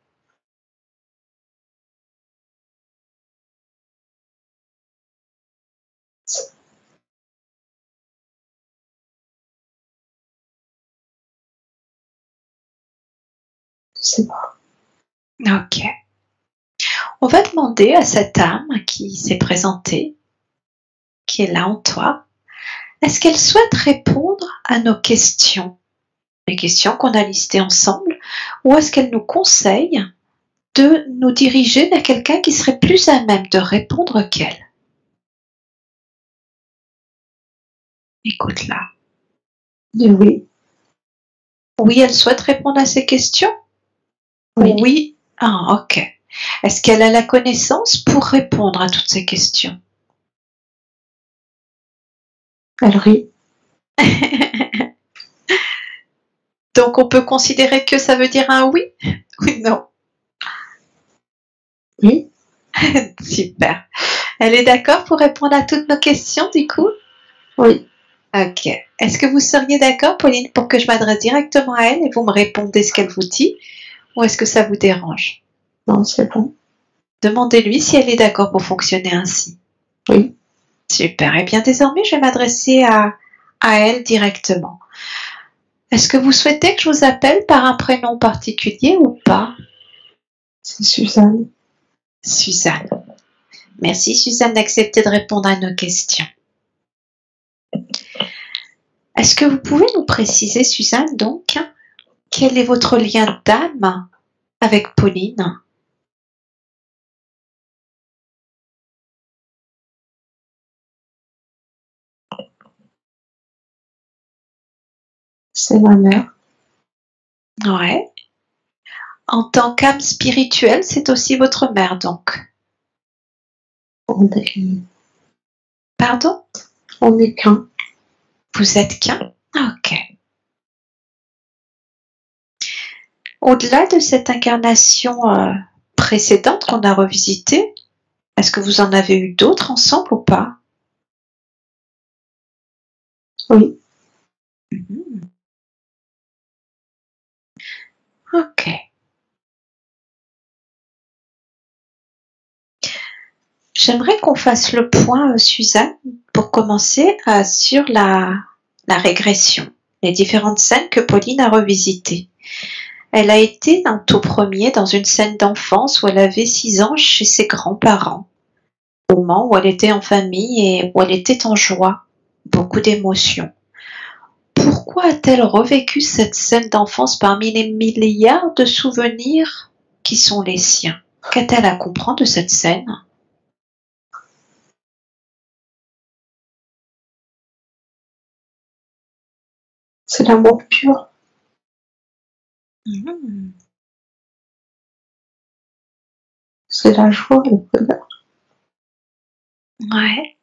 S2: Je sais pas.
S1: Ok. On va demander à cette âme qui s'est présentée, qui est là en toi, est-ce qu'elle souhaite répondre à nos questions, les questions qu'on a listées ensemble, ou est-ce qu'elle nous conseille de nous diriger vers quelqu'un qui serait plus à même de répondre qu'elle? Écoute-la.
S2: Mais oui,
S1: Oui, elle souhaite répondre à ces questions?
S2: oui.
S1: Oui. Ah, ok. Est-ce qu'elle a la connaissance pour répondre à toutes ces questions?
S2: Elle rit.
S1: Donc on peut considérer que ça veut dire un oui ou non?
S2: Oui,
S1: Super. Elle est d'accord pour répondre à toutes nos questions du coup?
S2: oui.
S1: Ok. Est-ce que vous seriez d'accord, Pauline, pour que je m'adresse directement à elle et vous me répondez ce qu'elle vous dit, ou est-ce que ça vous dérange?
S2: Non, c'est bon.
S1: Demandez-lui si elle est d'accord pour fonctionner ainsi.
S2: Oui.
S1: Super. Et bien désormais, je vais m'adresser à elle directement. Est-ce que vous souhaitez que je vous appelle par un prénom particulier ou pas?
S2: C'est Suzanne.
S1: Suzanne. Merci Suzanne d'accepter de répondre à nos questions. Est-ce que vous pouvez nous préciser, Suzanne, donc, quel est votre lien d'âme avec Pauline?
S2: C'est ma mère.
S1: Ouais. En tant qu'âme spirituelle, c'est aussi votre mère, donc.
S2: On est,
S1: Pardon?
S2: on est qu'un.
S1: Vous êtes qu'un? Ok. Au-delà de cette incarnation précédente qu'on a revisitée, est-ce que vous en avez eu d'autres ensemble ou pas?
S2: Oui.
S1: Mhm. Ok. J'aimerais qu'on fasse le point, Suzanne, pour commencer, sur la régression, les différentes scènes que Pauline a revisitées. Elle a été un tout premier dans une scène d'enfance où elle avait 6 ans chez ses grands-parents, au moment où elle était en famille et où elle était en joie, beaucoup d'émotions. Pourquoi a-t-elle revécu cette scène d'enfance parmi les milliards de souvenirs qui sont les siens? Qu'a-t-elle à comprendre de cette scène?
S2: C'est l'amour pur.
S1: Mhm.
S2: C'est la joie, le bonheur.
S1: Ouais.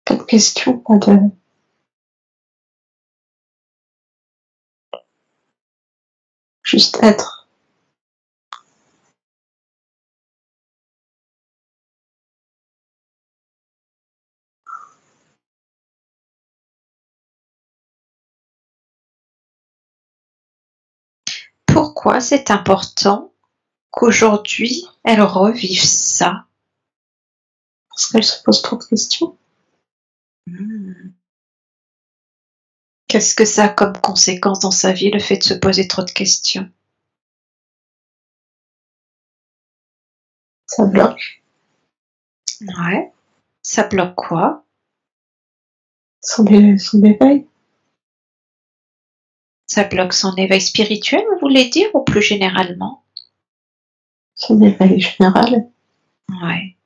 S2: Pas de questions, pas de... Juste être.
S1: Pourquoi c'est important qu'aujourd'hui, elle revive ça?
S2: Parce qu'elle se pose trop de questions.
S1: Mmh. Qu'est-ce que ça a comme conséquence dans sa vie, le fait de se poser trop de questions?
S2: Ça bloque
S1: Ouais. Ça bloque quoi?
S2: son éveil.
S1: Ça bloque son éveil spirituel, vous voulez dire, ou plus généralement?
S2: Son éveil général.
S1: Ouais.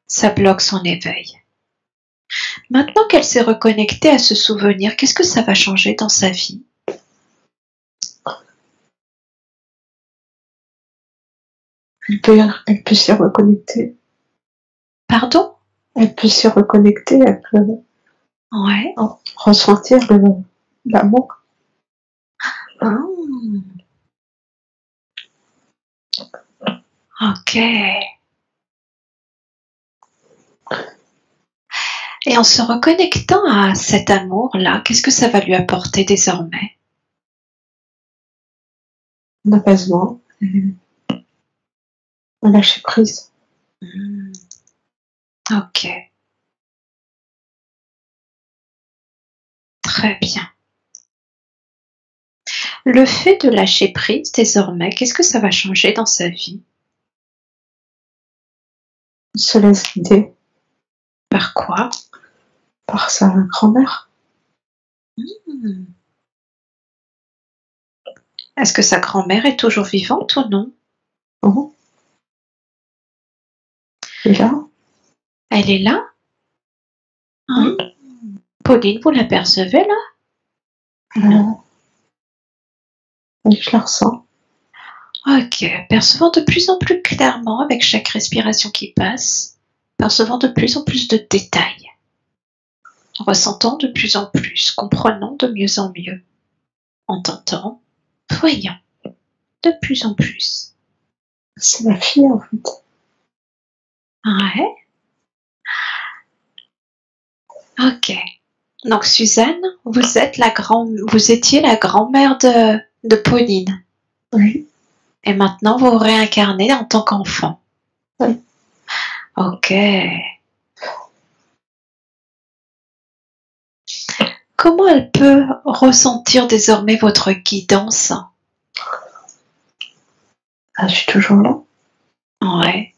S1: Ça bloque son éveil. Maintenant qu'elle s'est reconnectée à ce souvenir, qu'est-ce que ça va changer dans sa vie?
S2: Elle peut s'y reconnecter.
S1: Pardon?
S2: Elle peut s'y reconnecter, elle peut
S1: Ouais.
S2: ressentir l'amour.
S1: Ah. Ok. Et en se reconnectant à cet amour-là, qu'est-ce que ça va lui apporter désormais?
S2: Un apaisement, un lâcher prise.
S1: Hmm. Ok. Très bien. Le fait de lâcher prise désormais, qu'est-ce que ça va changer dans sa vie?
S2: Elle se laisse guider
S1: Par quoi?
S2: par sa grand-mère.
S1: Hmm. Est-ce que sa grand-mère est toujours vivante ou non?
S2: Oh. Et là,
S1: Elle est là?
S2: oui,
S1: Ah. Pauline, vous l'apercevez là? Non.
S2: oui, je la ressens.
S1: Ok, percevant de plus en plus clairement avec chaque respiration qui passe, percevant de plus en plus de détails, ressentant de plus en plus, comprenant de mieux en mieux, entendant, voyant de plus en plus.
S2: C'est ma fille, en fait.
S1: Ouais, ok. Donc Suzanne, vous étiez la grand-mère de Pauline.
S2: Oui,
S1: Et maintenant vous vous réincarnez en tant qu'enfant.
S2: oui.
S1: Ok. Comment elle peut ressentir désormais votre guidance?
S2: Ah, je suis toujours là.
S1: Ouais.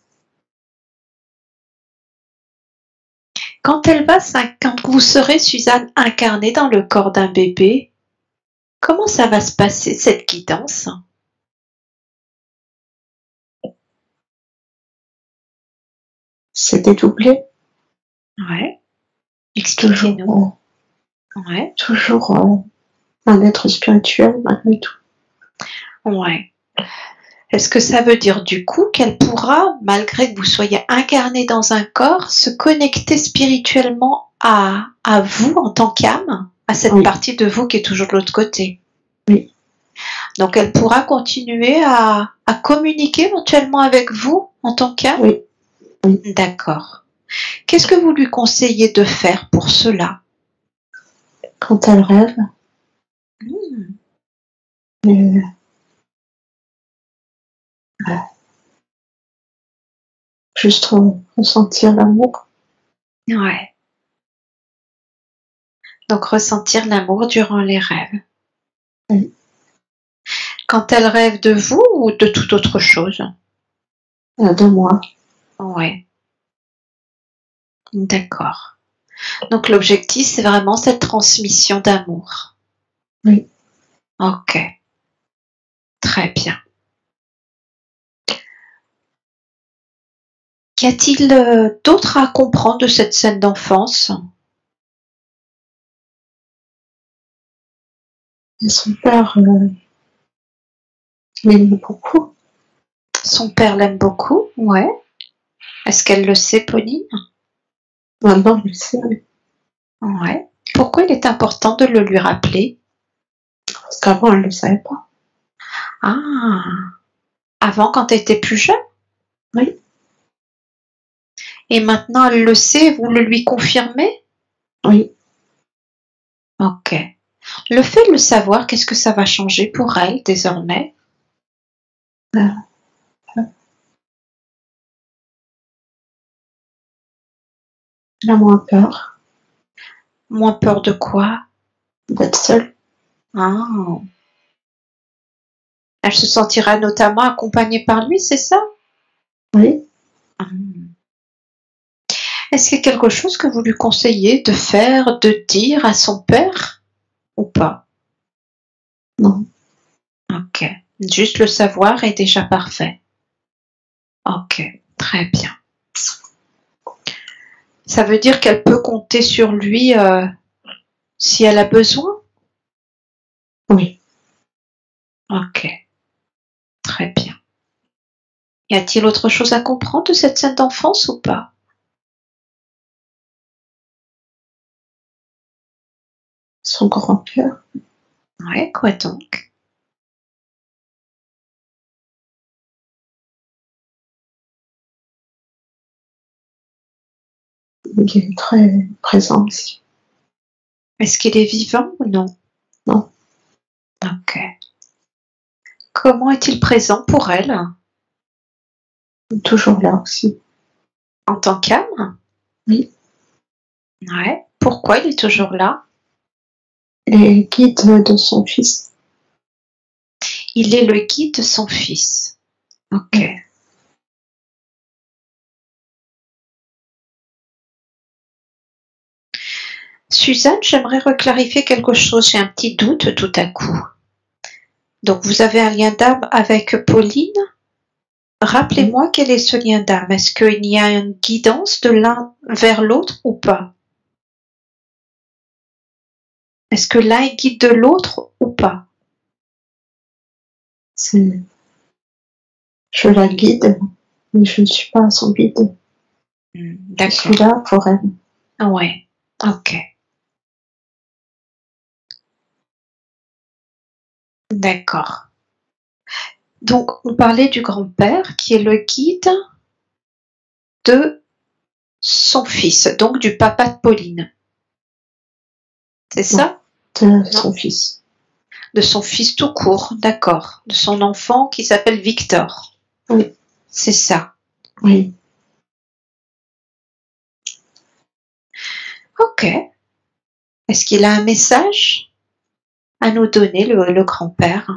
S1: Quand vous serez, Suzanne, incarnée dans le corps d'un bébé, comment ça va se passer, cette guidance?
S2: C'est dédoublé.
S1: Ouais.
S2: Toujours,
S1: Expliquez-nous. Ouais.
S2: toujours un être spirituel, malgré tout.
S1: Ouais. Est-ce que ça veut dire du coup qu'elle pourra, malgré que vous soyez incarné dans un corps, se connecter spirituellement à vous en tant qu'âme, à cette
S2: Oui,
S1: partie de vous qui est toujours de l'autre côté?
S2: oui,
S1: Donc elle pourra continuer à communiquer éventuellement avec vous en tant qu'âme?
S2: oui, oui.
S1: D'accord. Qu'est-ce que vous lui conseillez de faire pour cela?
S2: Quand elle rêve,
S1: Mmh.
S2: euh, juste ressentir l'amour.
S1: Ouais. Donc ressentir l'amour durant les rêves.
S2: Oui.
S1: Quand elle rêve de vous ou de toute autre chose?
S2: De moi.
S1: Ouais. D'accord. Donc l'objectif, c'est vraiment cette transmission d'amour.
S2: Oui.
S1: Ok. Très bien. Qu'y a-t-il d'autre à comprendre de cette scène d'enfance?
S2: Et son père l'aimait beaucoup.
S1: Son père l'aime beaucoup, ouais. Est-ce qu'elle le sait, Pauline?
S2: Maintenant, je le sais, oui.
S1: Ouais. Pourquoi il est important de le lui rappeler?
S2: Parce qu'avant, elle ne le savait pas.
S1: Ah, avant, quand elle était plus jeune?
S2: Oui,
S1: Et maintenant, elle le sait, vous le lui confirmez?
S2: oui.
S1: Ok. Le fait de le savoir, qu'est-ce que ça va changer pour elle désormais?
S2: Euh, Elle a moins peur
S1: Moins peur de quoi?
S2: d'être seule.
S1: Ah. Elle se sentira notamment accompagnée par lui, c'est ça?
S2: Oui,
S1: Hmm. Est-ce qu'il y a quelque chose que vous lui conseillez de faire, de dire à son père ou pas?
S2: non.
S1: Ok. Juste le savoir est déjà parfait. Ok, très bien. Ça veut dire qu'elle peut compter sur lui si elle a besoin?
S2: Oui.
S1: Ok, très bien. Y a-t-il autre chose à comprendre de cette scène d'enfance ou pas?
S2: Son grand-père,
S1: Ouais, quoi donc?
S2: il est très présent aussi.
S1: Est-ce qu'il est vivant ou non?
S2: Non,
S1: Ok. Comment est-il présent pour elle?
S2: il est toujours là aussi.
S1: En tant qu'âme?
S2: Oui.
S1: Ouais. Pourquoi il est toujours là?
S2: Il est guide de son fils.
S1: Il est le guide de son fils. Ok. Suzanne, j'aimerais reclarifier quelque chose. J'ai un petit doute tout à coup. Donc, vous avez un lien d'âme avec Pauline?
S2: Oui.
S1: Rappelez-moi quel est ce lien d'âme. Est-ce qu'il y a une guidance de l'un vers l'autre ou pas? Est-ce que l'un est guide de l'autre ou pas?
S2: C'est, je la guide, mais je ne suis pas son guide. Je suis
S1: D'accord.
S2: là pour elle.
S1: Ouais. Ok. D'accord. Donc, on parlait du grand-père qui est le guide de son fils, donc du papa de Pauline. C'est
S2: Non,
S1: ça?
S2: de
S1: Non?
S2: son fils.
S1: De son fils tout court, d'accord. De son enfant qui s'appelle Victor.
S2: Oui,
S1: C'est ça.
S2: oui.
S1: Ok. Est-ce qu'il a un message à nous donner, le grand-père?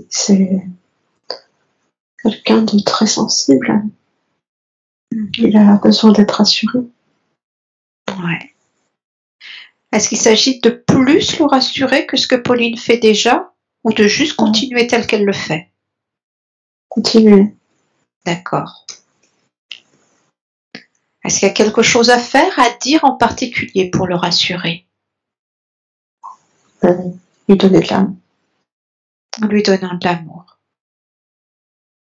S2: C'est quelqu'un de très sensible. Il a besoin d'être rassuré.
S1: Ouais. Est-ce qu'il s'agit de plus le rassurer que ce que Pauline fait déjà ou de juste continuer tel qu'elle le fait?
S2: Continuer.
S1: D'accord. Est-ce qu'il y a quelque chose à faire, à dire en particulier pour le rassurer?
S2: Lui donner de l'âme.
S1: En lui donnant de l'amour.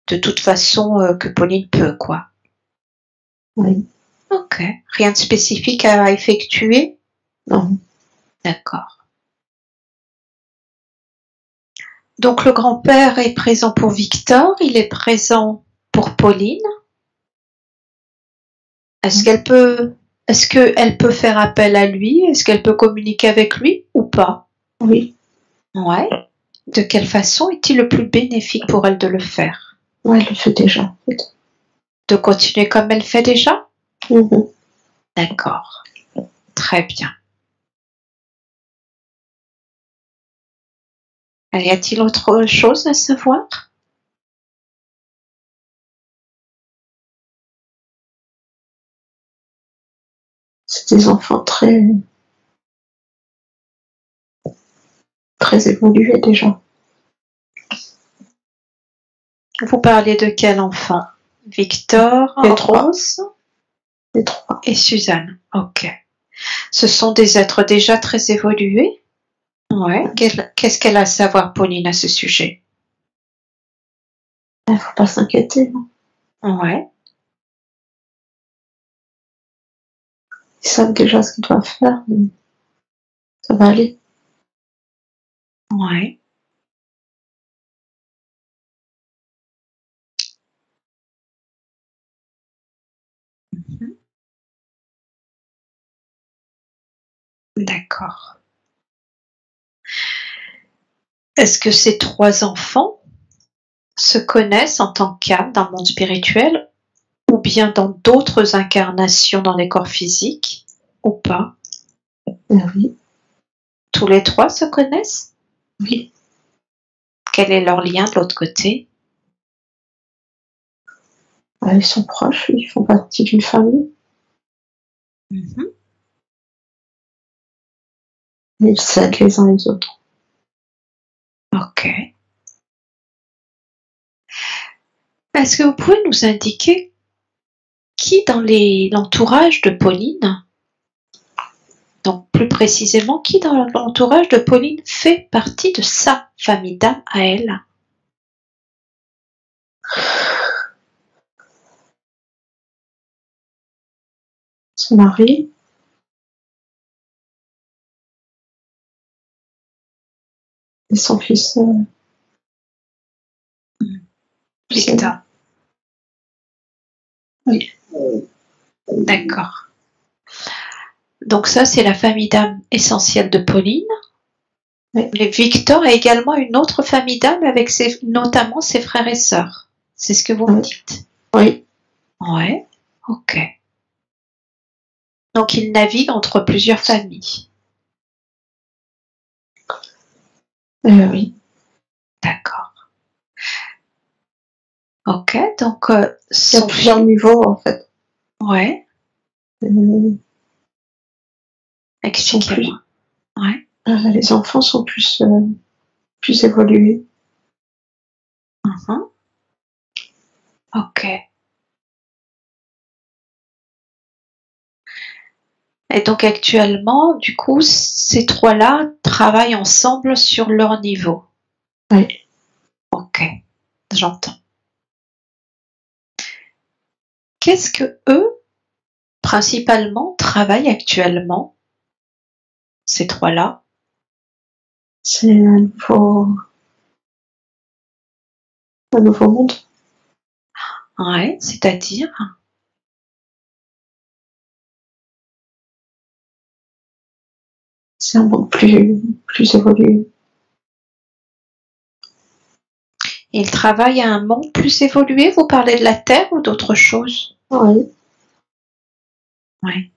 S1: De toute façon, que Pauline peut, quoi.
S2: Oui.
S1: Ok. Rien de spécifique à effectuer?
S2: Non.
S1: D'accord. Donc le grand-père est présent pour Victor, il est présent pour Pauline. Est-ce qu'elle peut, est-ce qu'elle peut faire appel à lui? Est-ce qu'elle peut communiquer avec lui ou pas?
S2: Oui.
S1: Ouais. De quelle façon est-il le plus bénéfique pour elle de le faire?
S2: Ouais, elle le fait déjà. En fait.
S1: De continuer comme elle fait déjà?
S2: Mhm.
S1: D'accord. Très bien. Y a-t-il autre chose à savoir?
S2: C'est des enfants très évolués déjà.
S1: Vous parlez de quel enfant? Victor,
S2: Les trois.
S1: Rose
S2: Les trois.
S1: et Suzanne. Ok. Ce sont des êtres déjà très évolués? Ouais. Qu'est-ce qu'elle a à savoir, Pauline, à ce sujet?
S2: Il faut pas s'inquiéter, non.
S1: Ouais.
S2: Ils savent déjà ce qu'ils doivent faire, mais ça va aller.
S1: Ouais. Mhm. D'accord. Est-ce que ces 3 enfants se connaissent en tant qu'âmes dans le monde spirituel ou bien dans d'autres incarnations dans les corps physiques ou pas?
S2: Oui,
S1: Tous les 3 se connaissent?
S2: oui.
S1: Quel est leur lien de l'autre côté?
S2: Ils sont proches, ils font partie d'une famille.
S1: Mhm.
S2: Ils s'aident les uns les autres.
S1: Ok. Est-ce que vous pouvez nous indiquer qui dans l'entourage de Pauline, donc plus précisément, qui dans l'entourage de Pauline fait partie de sa famille d'âme à elle?
S2: Son mari et son fils.
S1: Victor.
S2: Oui.
S1: D'accord. Donc ça, c'est la famille d'âme essentielle de Pauline.
S2: Oui.
S1: Mais Victor a également une autre famille d'âme avec notamment ses frères et sœurs. C'est ce que vous me dites?
S2: Oui.
S1: Ouais. Ok. Donc il navigue entre plusieurs familles.
S2: Oui.
S1: D'accord. Ok. Donc
S2: Il y a
S1: son
S2: plusieurs
S1: fils.
S2: niveaux, en fait.
S1: Ouais.
S2: Sont
S1: Expliquez-moi. Ouais.
S2: les enfants sont plus évolués.
S1: Mhm. Ok. Et donc actuellement, du coup, ces 3-là travaillent ensemble sur leur niveau.
S2: Oui.
S1: Ok. J'entends. Qu'est-ce que eux, principalement, travaillent actuellement, ces 3-là?
S2: C'est un nouveau monde.
S1: Ouais, c'est-à-dire?
S2: C'est un monde plus évolué.
S1: Ils travaillent à un monde plus évolué? Vous parlez de la Terre ou d'autre chose?
S2: Oui.
S1: Ouais.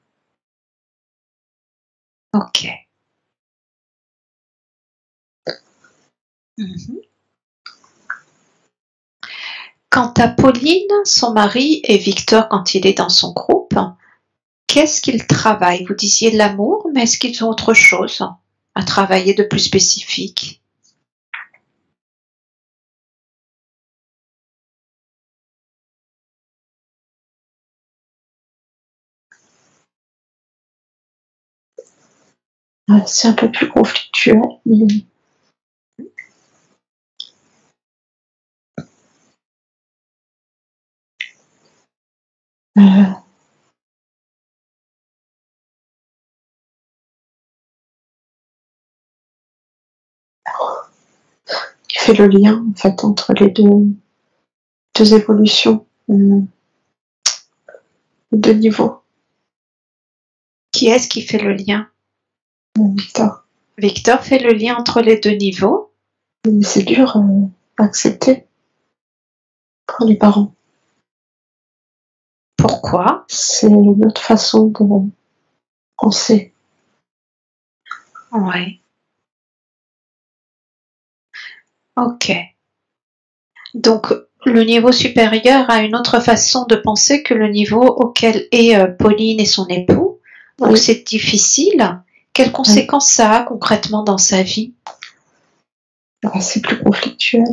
S1: Ok. Mhm. Quant à Pauline, son mari et Victor, quand il est dans son groupe, qu'est-ce qu'ils travaillent? Vous disiez de l'amour, mais est-ce qu'ils ont autre chose à travailler de plus spécifique?
S2: C'est un peu plus conflictuel, mais il fait le lien, en fait, entre les deux évolutions, les deux niveaux.
S1: Qui est-ce qui fait le lien?
S2: Victor.
S1: Victor fait le lien entre les 2 niveaux.
S2: Mais c'est dur à accepter pour les parents.
S1: Pourquoi?
S2: C'est notre façon de penser.
S1: Ouais. Ok. Donc, le niveau supérieur a une autre façon de penser que le niveau auquel est Pauline et son époux. Donc,
S2: Oui.
S1: c'est difficile. Quelles conséquences ça a concrètement dans sa vie?
S2: C'est plus conflictuel.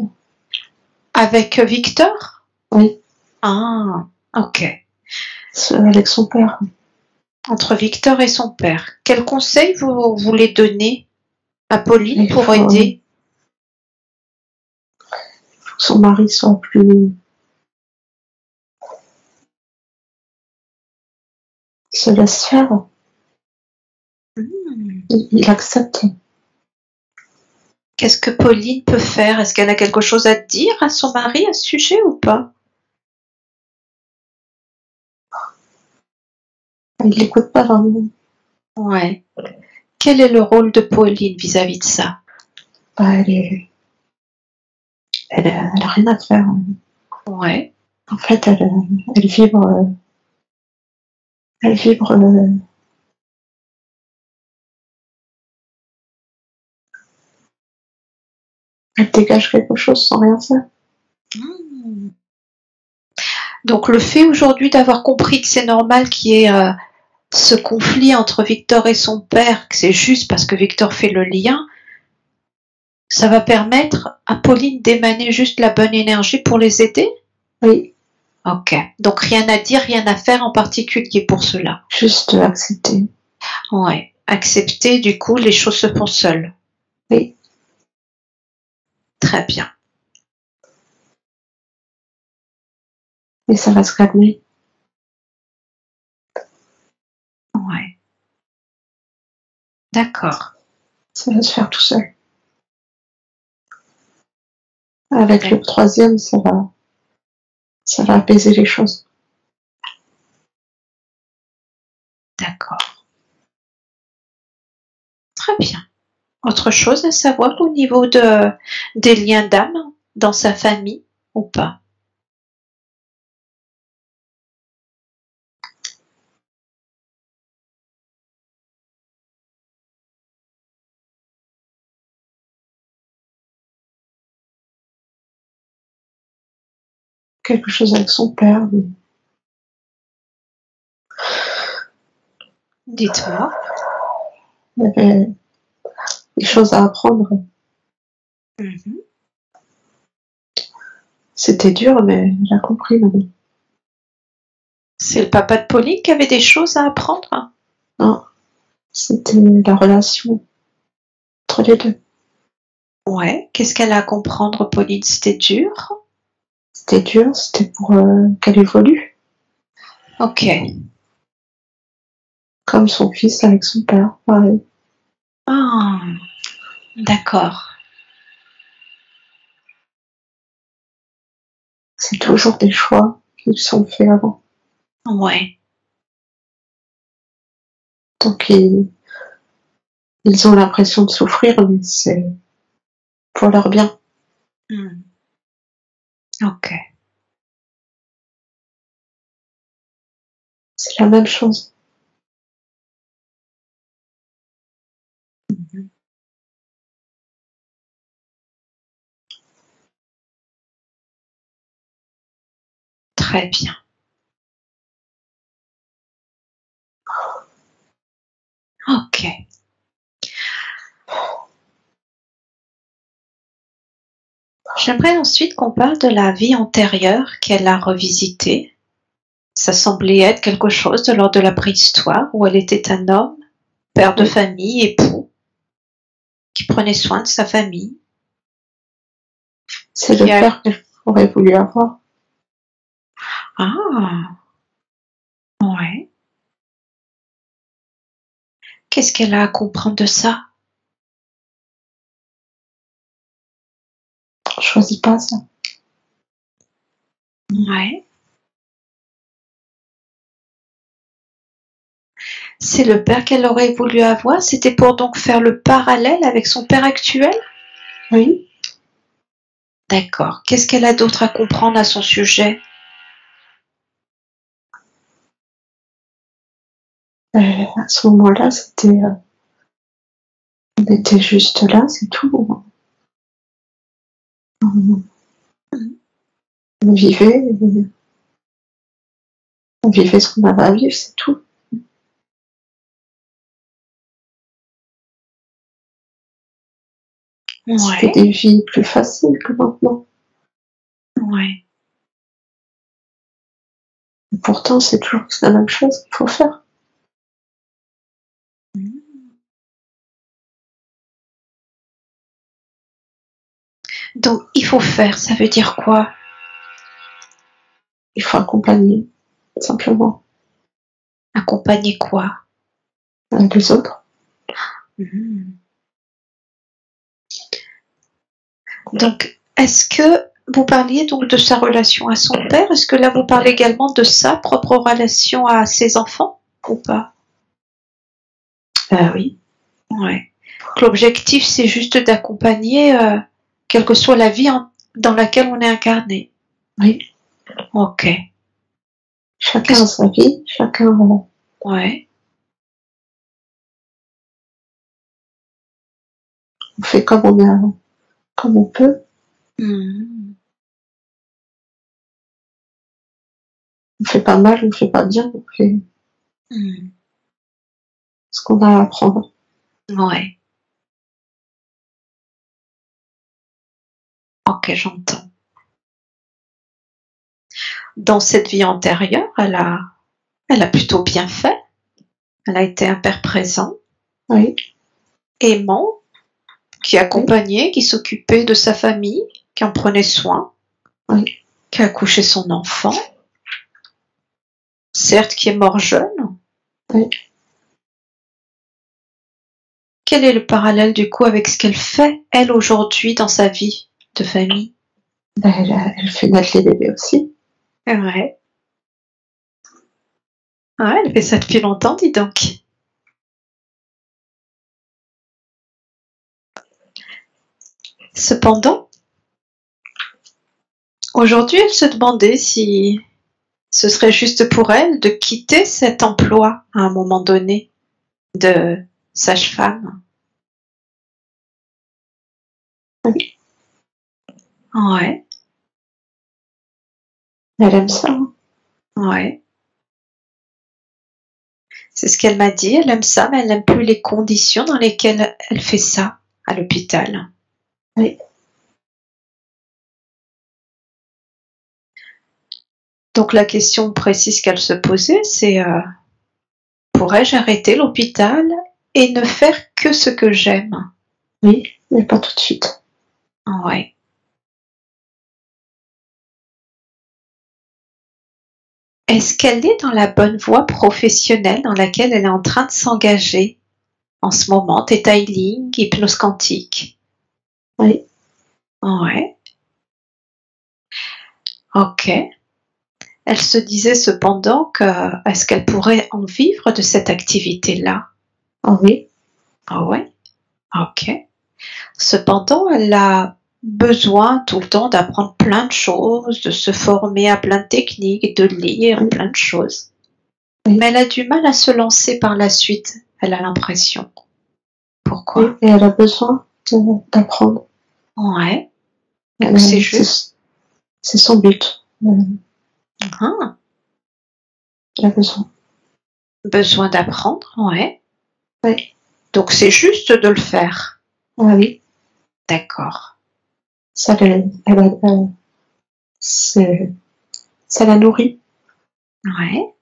S1: Avec Victor?
S2: Oui.
S1: Ah, ok.
S2: Avec son père.
S1: Entre Victor et son père. Quels conseils vous voulez donner à Pauline
S2: Il
S1: pour
S2: faut
S1: aider.
S2: que son mari soit plus... se laisse faire. Il accepte.
S1: Qu'est-ce que Pauline peut faire? Est-ce qu'elle a quelque chose à dire à son mari à ce sujet ou pas?
S2: Il l'écoute pas vraiment.
S1: Ouais. Quel est le rôle de Pauline vis-à-vis de ça?
S2: Bah, elle a rien à faire.
S1: Ouais.
S2: En fait, elle vibre, elle vibre, elle dégage quelque chose sans rien faire.
S1: Donc le fait aujourd'hui d'avoir compris que c'est normal qu'il y ait ce conflit entre Victor et son père, que c'est juste parce que Victor fait le lien, ça va permettre à Pauline d'émaner juste la bonne énergie pour les aider?
S2: Oui,
S1: Ok. Donc rien à dire, rien à faire en particulier pour cela.
S2: juste accepter.
S1: Ouais. Accepter, du coup, les choses se font seules.
S2: Oui,
S1: Très bien.
S2: et ça va se calmer.
S1: Ouais. D'accord.
S2: Ça va se faire tout seul. Avec le troisième, ça va apaiser les choses.
S1: D'accord. Très bien. Autre chose à savoir au niveau des liens d'âme dans sa famille ou pas?
S2: Quelque chose avec son père, mais
S1: Dites-moi.
S2: il y avait des choses à apprendre.
S1: Mhm.
S2: C'était dur, mais elle a compris maintenant.
S1: C'est le papa de Pauline qui avait des choses à apprendre?
S2: Non, c'était la relation entre les deux.
S1: Ouais. Qu'est-ce qu'elle a à comprendre, Pauline? C'était dur?
S2: C'était dur, c'était pour qu'elle évolue,
S1: Ok.
S2: comme son fils avec son père, pareil.
S1: Ah, d'accord.
S2: C'est toujours des choix qui sont faits avant.
S1: Ouais.
S2: Donc ils ont l'impression de souffrir, mais c'est pour leur bien.
S1: Hmm. Ok.
S2: C'est la même chose.
S1: Mhm. Très bien. Ok. J'aimerais ensuite qu'on parle de la vie antérieure qu'elle a revisitée. Ça semblait être quelque chose de l'ordre de la préhistoire, où elle était un homme, père de
S2: Oui.
S1: famille, époux, qui prenait soin de sa famille.
S2: C'est le
S1: Qui a...
S2: père qu'elle aurait voulu avoir.
S1: Ah, ouais. Qu'est-ce qu'elle a à comprendre de ça?
S2: On choisit pas ça.
S1: Ouais. C'est le père qu'elle aurait voulu avoir? C'était pour donc faire le parallèle avec son père actuel?
S2: Oui.
S1: D'accord. Qu'est-ce qu'elle a d'autre à comprendre à son sujet?
S2: À ce moment-là, on était juste là, c'est tout. On vivait, on vivait ce qu'on avait à vivre, c'est tout. C'était
S1: Ouais,
S2: des vies plus faciles que maintenant.
S1: ouais.
S2: Et pourtant, c'est toujours la même chose qu'il faut faire.
S1: Mmh. Donc, il faut faire, ça veut dire quoi?
S2: Il faut accompagner, simplement,
S1: Accompagner quoi?
S2: les autres.
S1: Mhm. Donc, est-ce que vous parliez donc de sa relation à son père? Est-ce que là vous parlez également de sa propre relation à ses enfants ou pas?
S2: Oui,
S1: Ouais. L'objectif, c'est juste d'accompagner, quelle que soit la vie dans laquelle on est incarné.
S2: oui.
S1: Ok.
S2: Chacun a sa vie, chacun
S1: Ouais.
S2: on fait comme on peut.
S1: Mhm.
S2: On fait pas mal, on fait pas bien, on fait
S1: Mhm.
S2: ce qu'on a à apprendre.
S1: Ouais. Ok, j'entends. Dans cette vie antérieure, elle a plutôt bien fait. Elle a été un père présent,
S2: Oui,
S1: aimant, qui
S2: oui,
S1: accompagnait, qui s'occupait de sa famille, qui en prenait soin,
S2: oui.
S1: qui a accouché son enfant, certes qui est mort jeune.
S2: Oui.
S1: Quel est le parallèle du coup avec ce qu'elle fait, elle, aujourd'hui, dans sa vie de famille?
S2: Ben, elle fait naître les bébés aussi.
S1: Ouais. Ouais, elle fait ça depuis longtemps, dis donc. Cependant, aujourd'hui, elle se demandait si ce serait juste pour elle de quitter cet emploi à un moment donné de sage-femme.
S2: Oui.
S1: Ouais,
S2: Elle aime ça. Hein.
S1: ouais. C'est ce qu'elle m'a dit. Elle aime ça, mais elle n'aime plus les conditions dans lesquelles elle fait ça à l'hôpital.
S2: Oui.
S1: Donc la question précise qu'elle se posait, c'est pourrais-je arrêter l'hôpital et ne faire que ce que j'aime?
S2: Oui, mais pas tout de suite.
S1: Ouais. Est-ce qu'elle est dans la bonne voie professionnelle dans laquelle elle est en train de s'engager en ce moment? Theta Healing, hypnose quantique.
S2: Oui.
S1: Ouais. Ok. Elle se disait cependant que est-ce qu'elle pourrait en vivre de cette activité-là?
S2: Ah oui.
S1: Ah ouais. Ok. Cependant, elle a besoin tout le temps d'apprendre plein de choses, de se former à plein de techniques, de lire
S2: Oui.
S1: plein de choses.
S2: Oui.
S1: Mais elle a du mal à se lancer par la suite, elle a l'impression.
S2: Oui.
S1: Pourquoi?
S2: Et elle a besoin d'apprendre.
S1: Ouais. Donc c'est juste.
S2: C'est son but.
S1: Hein,
S2: Elle a besoin.
S1: besoin d'apprendre, ouais.
S2: Oui.
S1: Donc c'est juste de le faire.
S2: Ah oui.
S1: D'accord.
S2: Ça, ça la nourrit.
S1: Ouais,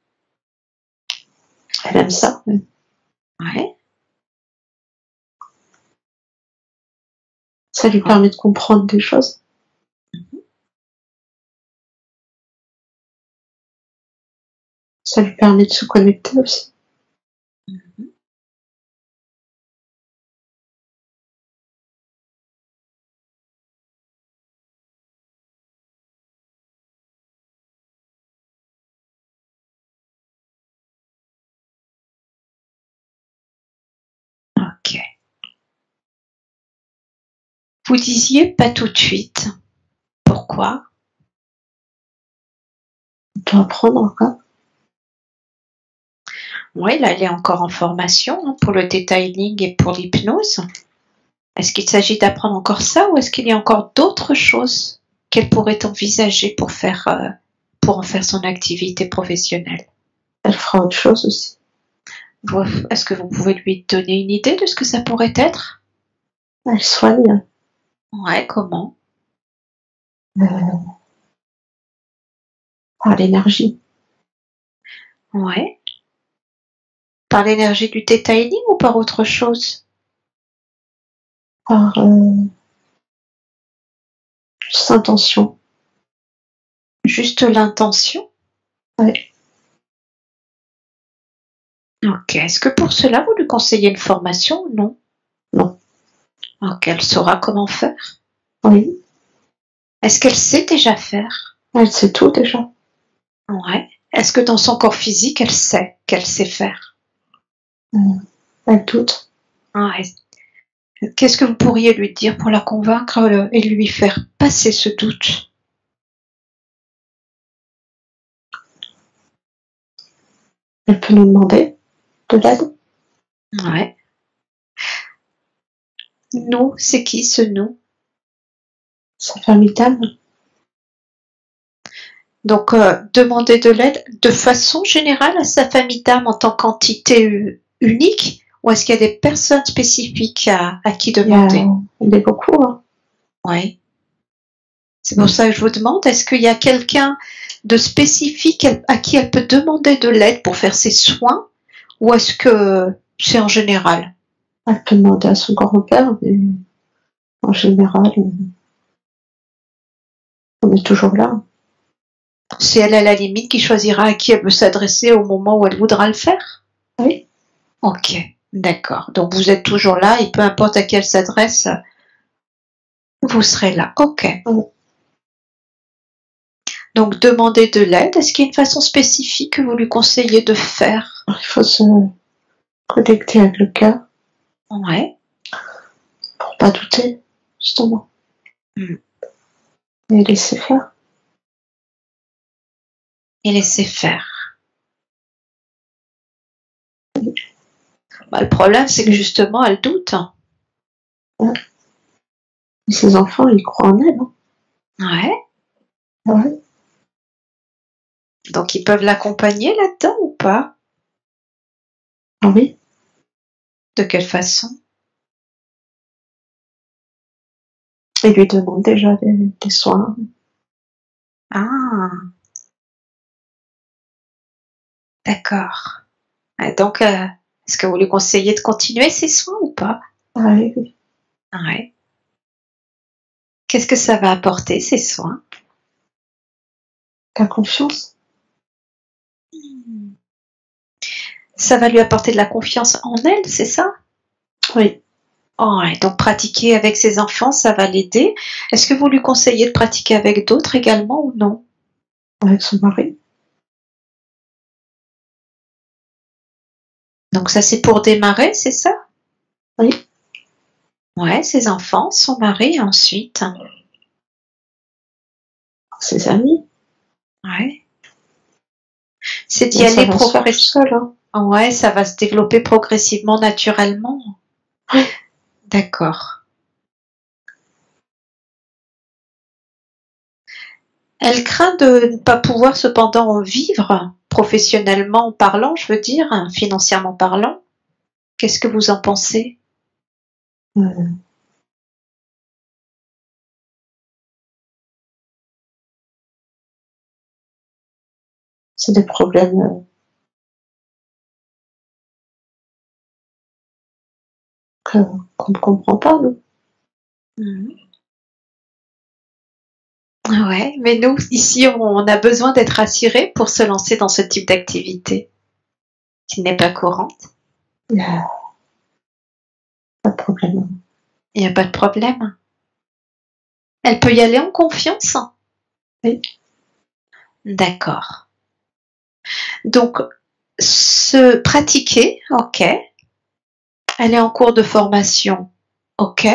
S2: Elle aime ça.
S1: ouais.
S2: Ça lui permet de comprendre des choses. Ça lui permet de se connecter aussi.
S1: Mhm. Ok. Vous disiez pas tout de suite. Pourquoi?
S2: On peut apprendre encore.
S1: Oui, là, elle est encore en formation hein, pour le detailing et pour l'hypnose. Est-ce qu'il s'agit d'apprendre encore ça ou est-ce qu'il y a encore d'autres choses qu'elle pourrait envisager pour en faire son activité professionnelle?
S2: Elle fera autre chose aussi.
S1: Est-ce que vous pouvez lui donner une idée de ce que ça pourrait être?
S2: Elle soigne
S1: Ouais, comment?
S2: euh, par l'énergie.
S1: Ouais. Par l'énergie du detailing ou par autre chose?
S2: Par Juste intention.
S1: Juste l'intention?
S2: Oui.
S1: Ok. Est-ce que pour cela, vous lui conseillez une formation ou non?
S2: Non.
S1: Ok, elle saura comment faire?
S2: Oui.
S1: Est-ce qu'elle sait déjà faire?
S2: Elle sait tout déjà.
S1: Ouais. Est-ce que dans son corps physique, elle sait qu'elle sait faire?
S2: Elle doute.
S1: Ah, qu'est-ce que vous pourriez lui dire pour la convaincre et lui faire passer ce doute?
S2: Elle peut nous demander de l'aide.
S1: Ouais. Nous, c'est qui ce nous?
S2: Sa famille d'âme.
S1: Donc, demander de l'aide de façon générale à sa famille d'âme en tant qu'entité unique, ou est-ce qu'il y a des personnes spécifiques à qui demander?
S2: Il y a beaucoup. Hein.
S1: Oui. C'est pour ça que je vous demande, est-ce qu'il y a quelqu'un de spécifique à qui elle peut demander de l'aide pour faire ses soins, ou est-ce que c'est en général?
S2: Elle peut demander à son grand-père, mais en général, on est toujours là.
S1: C'est elle à la limite qui choisira à qui elle veut s'adresser au moment où elle voudra le faire?
S2: Oui.
S1: Ok, d'accord. Donc vous êtes toujours là et peu importe à qui elle s'adresse, vous serez là. Ok.
S2: Oui.
S1: Donc demander de l'aide, est-ce qu'il y a une façon spécifique que vous lui conseillez de faire?
S2: Il faut se connecter avec le cœur
S1: Ouais.
S2: pour pas douter, justement.
S1: Mm.
S2: Et laisser faire.
S1: Et laisser faire. Bah, le problème, c'est que justement, elle doute.
S2: Ouais. Et ses enfants, ils croient en elle. Hein.
S1: Ouais.
S2: Ouais.
S1: Donc ils peuvent l'accompagner là-dedans ou pas?
S2: Ah oui.
S1: De quelle façon?
S2: Et lui demande déjà des soins.
S1: Ah, d'accord. Donc, est-ce que vous lui conseillez de continuer ses soins ou pas?
S2: Ah oui, oui.
S1: Ouais. Qu'est-ce que ça va apporter, ces soins?
S2: La confiance.
S1: Ça va lui apporter de la confiance en elle, c'est ça?
S2: Oui.
S1: Ouais, donc pratiquer avec ses enfants, ça va l'aider. Est-ce que vous lui conseillez de pratiquer avec d'autres également ou non?
S2: Avec son mari.
S1: Donc ça, c'est pour démarrer, c'est ça?
S2: Oui.
S1: Ouais, ses enfants, son mari, et ensuite.
S2: Ses amis.
S1: Ouais. C'est d'y
S2: Mais ça
S1: aller
S2: va se faire tout seul. Hein.
S1: Ouais, ça va se développer progressivement, naturellement.
S2: Oui.
S1: D'accord. Elle craint de ne pas pouvoir cependant en vivre, professionnellement parlant, je veux dire, financièrement parlant. Qu'est-ce que vous en pensez?
S2: C'est des problèmes qu'on ne comprend pas, nous.
S1: Mhm. Ouais, mais nous, ici, on a besoin d'être rassurés pour se lancer dans ce type d'activité qui n'est pas courante.
S2: Il n'y a pas de problème.
S1: Il n'y a pas de problème. Elle peut y aller en confiance?
S2: Oui.
S1: D'accord. Donc, se pratiquer, ok. Elle est en cours de formation, ok.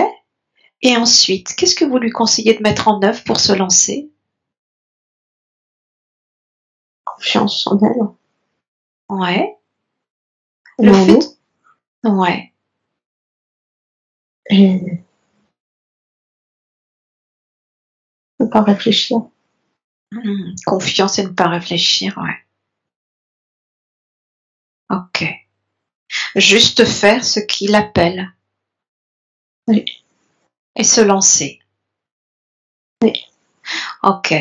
S1: Et ensuite, qu'est-ce que vous lui conseillez de mettre en œuvre pour se lancer?
S2: Confiance en elle.
S1: Ouais.
S2: Et
S1: Le
S2: en
S1: fait,
S2: nous.
S1: ouais.
S2: Et ne pas réfléchir.
S1: Confiance et ne pas réfléchir, ouais. Ok. Juste faire ce qu'il appelle.
S2: Oui.
S1: Et se lancer.
S2: Oui.
S1: Ok.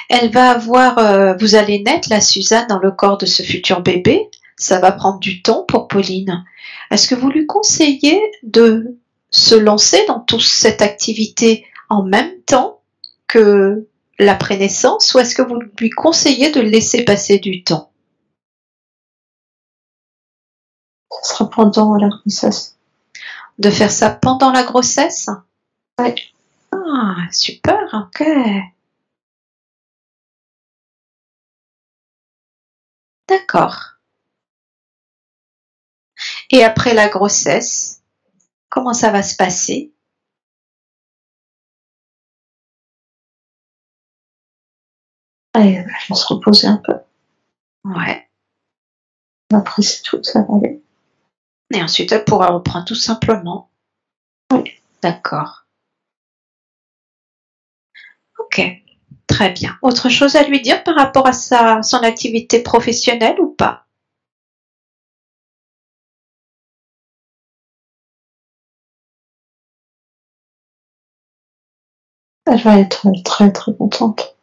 S1: Elle va avoir, vous allez naître, la Suzanne, dans le corps de ce futur bébé. Ça va prendre du temps pour Pauline. Est-ce que vous lui conseillez de se lancer dans toute cette activité en même temps que la prénaissance ou est-ce que vous lui conseillez de laisser passer du temps?
S2: Ce sera pendant la grossesse.
S1: De faire ça pendant la grossesse?
S2: Ouais.
S1: Ah, super, ok. D'accord. Et après la grossesse, comment ça va se passer?
S2: Et elle va se reposer un peu.
S1: Ouais.
S2: Après, c'est tout, ça va aller.
S1: Et ensuite, elle pourra reprendre tout simplement.
S2: Oui.
S1: D'accord. Ok. Très bien. Autre chose à lui dire par rapport à son activité professionnelle ou pas?
S2: Elle va être très très contente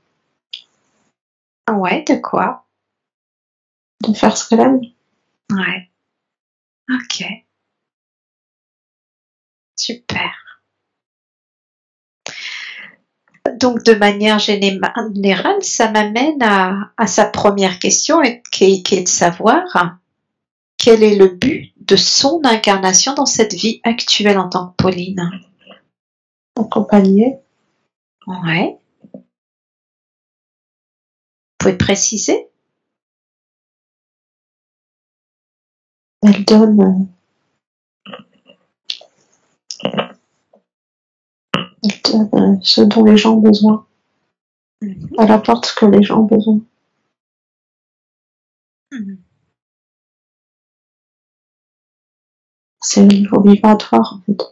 S1: Ouais, de quoi?
S2: de faire ce qu'elle aime.
S1: Ouais. Ok. Super. Donc, de manière générale, ça m'amène à sa première question qui est de savoir quel est le but de son incarnation dans cette vie actuelle en tant que Pauline?
S2: Accompagnée.
S1: Ouais. Vous pouvez préciser?
S2: Elle donne, ce dont les gens ont besoin.
S1: Mhm.
S2: Elle apporte ce que les gens ont besoin.
S1: Mhm.
S2: C'est au niveau vibratoire, en fait.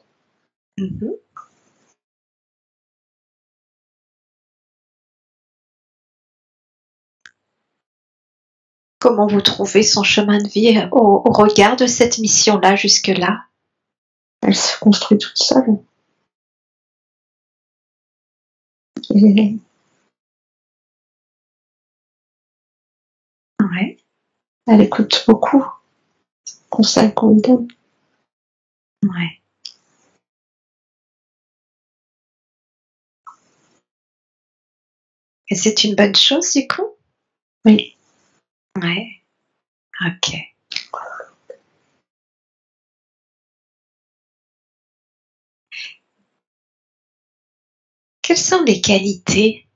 S1: Mhm. Comment vous trouvez son chemin de vie au regard de cette mission-là jusque-là?
S2: Elle se construit toute seule. Et
S1: Ouais.
S2: elle écoute beaucoup les conseils qu'on lui donne.
S1: Ouais. Et c'est une bonne chose du coup?
S2: Oui.
S1: Ouais. Ok. Quelles sont les qualités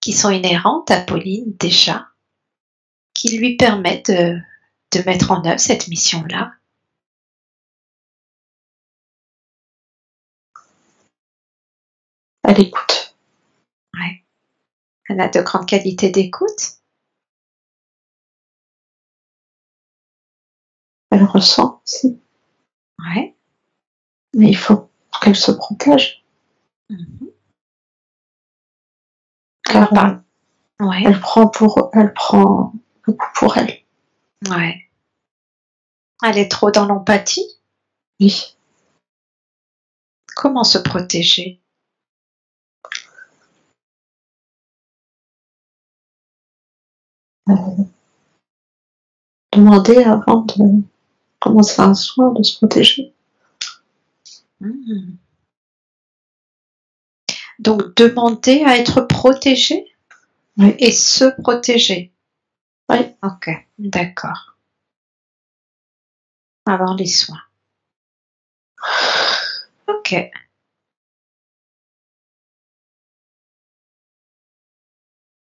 S1: qui sont inhérentes à Pauline déjà, qui lui permettent de mettre en œuvre cette mission-là?
S2: Elle écoute.
S1: Ouais. Elle a de grandes qualités d'écoute?
S2: Elle ressent aussi.
S1: Ouais.
S2: Mais il faut qu'elle se protège.
S1: Mhm.
S2: Car
S1: Ouais.
S2: elle prend beaucoup pour elle.
S1: Ouais. Elle est trop dans l'empathie?
S2: Oui.
S1: Comment se protéger?
S2: Demander avant de commencer un soin de se protéger.
S1: Mhm. Donc demander à être protégé
S2: Oui.
S1: et se protéger.
S2: Oui.
S1: Ok, d'accord. Avant les soins. Ok.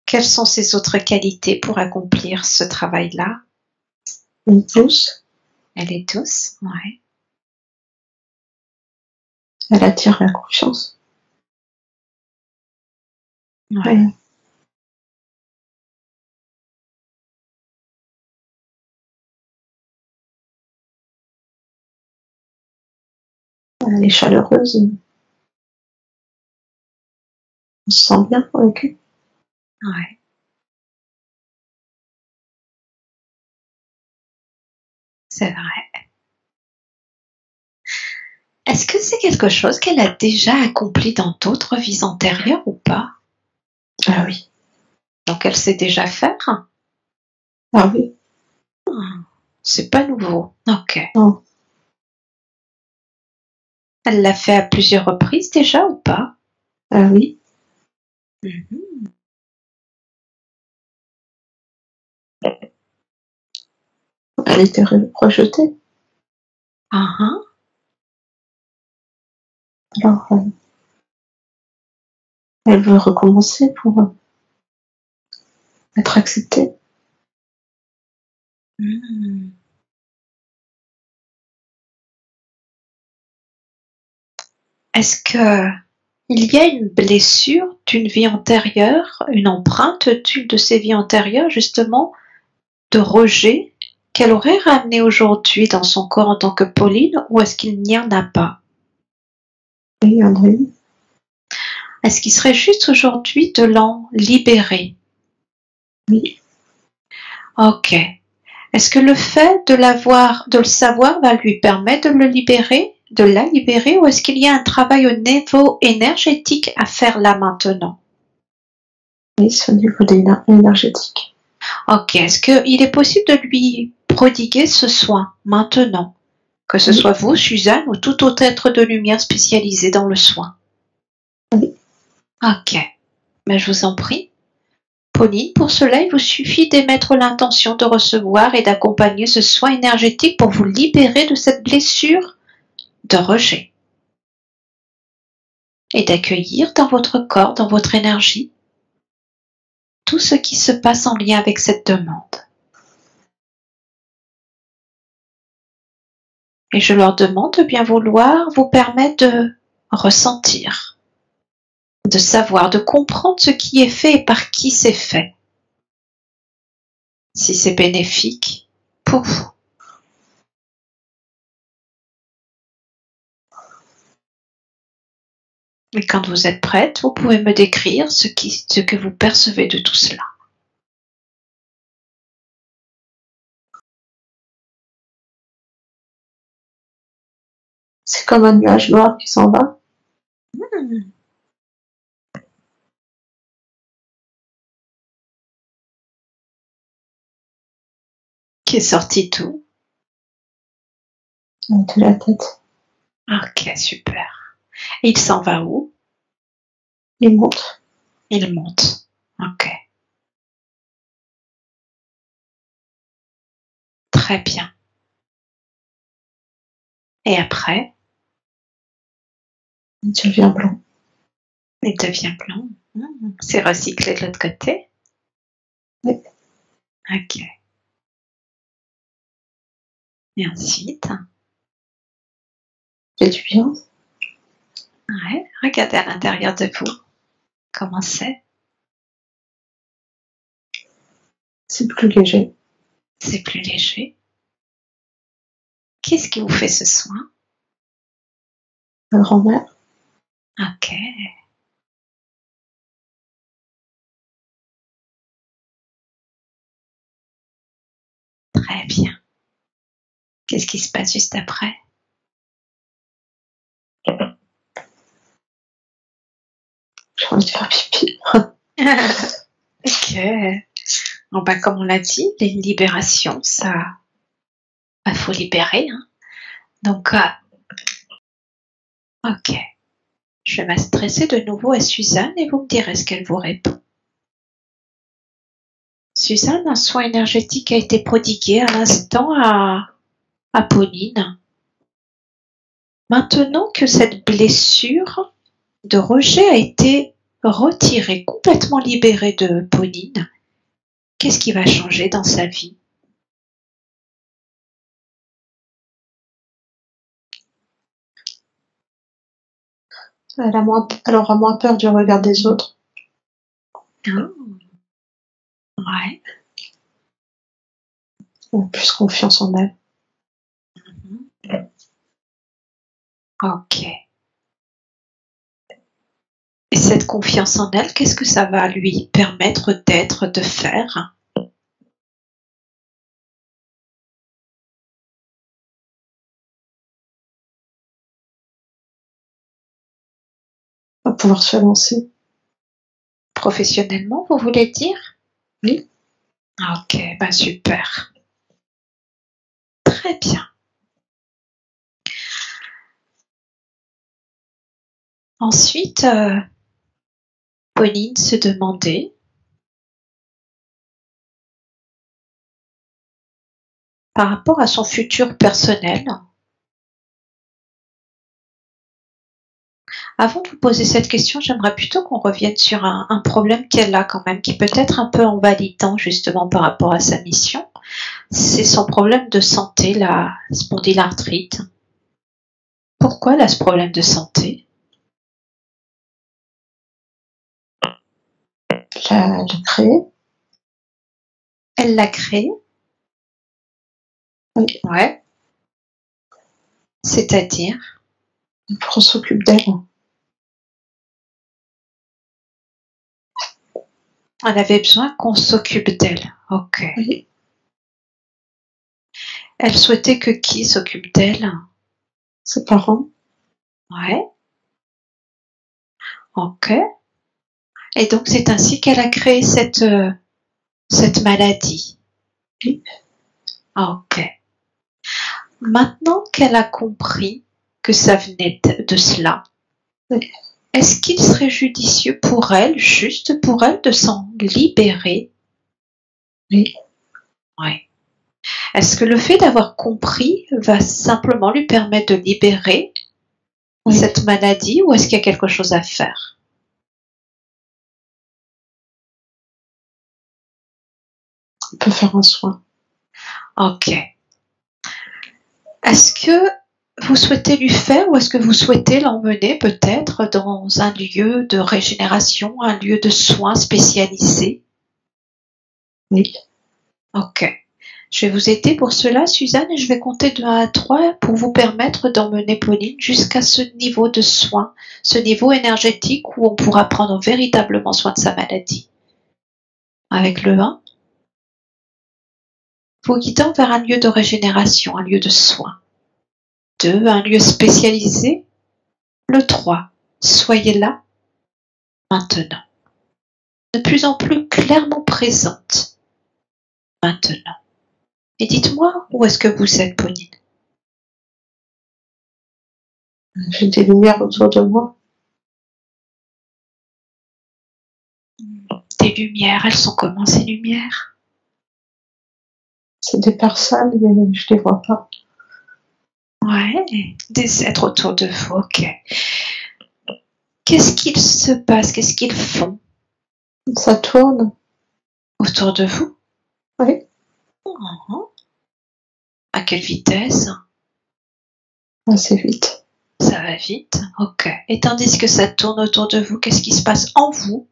S1: Quelles sont ses autres qualités pour accomplir ce travail-là?
S2: Elle est douce.
S1: Elle est douce? Ouais.
S2: Elle attire la confiance.
S1: Ouais.
S2: Elle est chaleureuse. On se sent bien avec elle.
S1: Ouais. C'est vrai. Est-ce que c'est quelque chose qu'elle a déjà accompli dans d'autres vies antérieures ou pas?
S2: Ah oui.
S1: Donc elle sait déjà faire?
S2: Ah oui.
S1: C'est pas nouveau. Ok.
S2: Non.
S1: Elle l'a fait à plusieurs reprises déjà ou pas?
S2: Ah oui.
S1: Mhm.
S2: Elle était rejetée.
S1: Ah, ah.
S2: Alors, elle veut recommencer pour être acceptée.
S1: Hmm. Est-ce que il y a une blessure d'une vie antérieure, une empreinte d'une de ses vies antérieures, justement, de rejet qu'elle aurait ramené aujourd'hui dans son corps en tant que Pauline, ou est-ce qu'il n'y en a pas?
S2: Oui, il y en a eu.
S1: Est-ce qu'il serait juste aujourd'hui de l'en libérer?
S2: Oui,
S1: Ok. Est-ce que le fait de le savoir va lui permettre de le libérer, de la libérer, ou est-ce qu'il y a un travail au niveau énergétique à faire là maintenant?
S2: oui, c'est au niveau énergétique.
S1: Ok. Est-ce qu'il est possible de lui prodiguer ce soin maintenant? Que ce
S2: Oui,
S1: soit vous, Suzanne, ou tout autre être de lumière spécialisé dans le soin.
S2: oui.
S1: Ok. Mais je vous en prie. Pauline, pour cela, il vous suffit d'émettre l'intention de recevoir et d'accompagner ce soin énergétique pour vous libérer de cette blessure de rejet et d'accueillir dans votre corps, dans votre énergie, tout ce qui se passe en lien avec cette demande. Et je leur demande de bien vouloir vous permettre de ressentir, de savoir, de comprendre ce qui est fait et par qui c'est fait. Si c'est bénéfique pour vous. Et quand vous êtes prête, vous pouvez me décrire ce que vous percevez de tout cela.
S2: C'est comme un nuage noir qui s'en va.
S1: Hmm. Qui est sorti tout.
S2: De la tête.
S1: Ok, super. Et il s'en va où?
S2: Il monte.
S1: Il monte. Ok, très bien. Et après,
S2: Il devient blanc.
S1: il devient blanc. C'est recyclé de l'autre côté.
S2: Oui.
S1: Ok. Et ensuite,
S2: Il fait du bien.
S1: ouais, regardez à l'intérieur de vous. Comment c'est?
S2: C'est plus léger.
S1: C'est plus léger. Qu'est-ce qui vous fait ce soin?
S2: Ma grand-mère.
S1: Ok, très bien. Qu'est-ce qui se passe juste après?
S2: J'ai envie de faire pipi.
S1: Ok. Bon, bah, comme on l'a dit, les libérations, ça, bah, faut libérer, hein. Donc, ok. Je vais m'adresser de nouveau à Suzanne et vous me direz ce qu'elle vous répond. Suzanne, un soin énergétique a été prodigué à l'instant à Pauline. Maintenant que cette blessure de rejet a été retirée, complètement libérée de Pauline, qu'est-ce qui va changer dans sa vie?
S2: Elle aura moins peur du regard des autres.
S1: Hein? Ouais.
S2: Plus confiance en elle.
S1: Mhm. Ok. Et cette confiance en elle, qu'est-ce que ça va lui permettre d'être, de faire?
S2: Va pouvoir se lancer.
S1: Professionnellement, vous voulez dire?
S2: Oui.
S1: Ok, ben super. Très bien. Ensuite, Pauline se demandait par rapport à son futur personnel. Avant de vous poser cette question, j'aimerais plutôt qu'on revienne sur un problème qu'elle a quand même, qui peut être un peu invalidant justement par rapport à sa mission. C'est son problème de santé, la spondylarthrite. Pourquoi elle a ce problème de santé?
S2: La créer.
S1: Elle l'a créé?
S2: Oui.
S1: Ouais. C'est-à-dire?
S2: Pour qu'on s'occupe d'elle.
S1: Elle avait besoin qu'on s'occupe d'elle. Ok.
S2: Oui.
S1: Elle souhaitait que qui s'occupe d'elle?
S2: Ses parents.
S1: Ouais. Ok. Et donc c'est ainsi qu'elle a créé cette maladie.
S2: Oui.
S1: Ok. Maintenant qu'elle a compris que ça venait de cela,
S2: Oui.
S1: est-ce qu'il serait judicieux pour elle, juste pour elle, de s'en libérer?
S2: Oui.
S1: Ouais. Est-ce que le fait d'avoir compris va simplement lui permettre de libérer
S2: Oui.
S1: cette maladie ou est-ce qu'il y a quelque chose à faire?
S2: On peut faire un soin.
S1: Ok. Est-ce que vous souhaitez lui faire ou est-ce que vous souhaitez l'emmener peut-être dans un lieu de régénération, un lieu de soins spécialisé?
S2: Oui.
S1: Ok. Je vais vous aider pour cela, Suzanne, et je vais compter de 1 à 3 pour vous permettre d'emmener Pauline jusqu'à ce niveau de soin, ce niveau énergétique où on pourra prendre véritablement soin de sa maladie. Avec le 1, vous guidant vers un lieu de régénération, un lieu de soin. 2, un lieu spécialisé. Le 3, soyez là, maintenant. De plus en plus clairement présente, maintenant. Et dites-moi, où est-ce que vous êtes, Pauline?
S2: J'ai des lumières autour de moi.
S1: Des lumières, elles sont comment ces lumières?
S2: C'est des personnes, mais je les vois pas.
S1: Ouais, des êtres autour de vous, ok. Qu'est-ce qu'il se passe? Qu'est-ce qu'ils font
S2: Ça tourne.
S1: autour de vous?
S2: Oui.
S1: Mhm. À quelle vitesse?
S2: Assez vite.
S1: Ça va vite, ok. Et tandis que ça tourne autour de vous, qu'est-ce qui se passe en vous?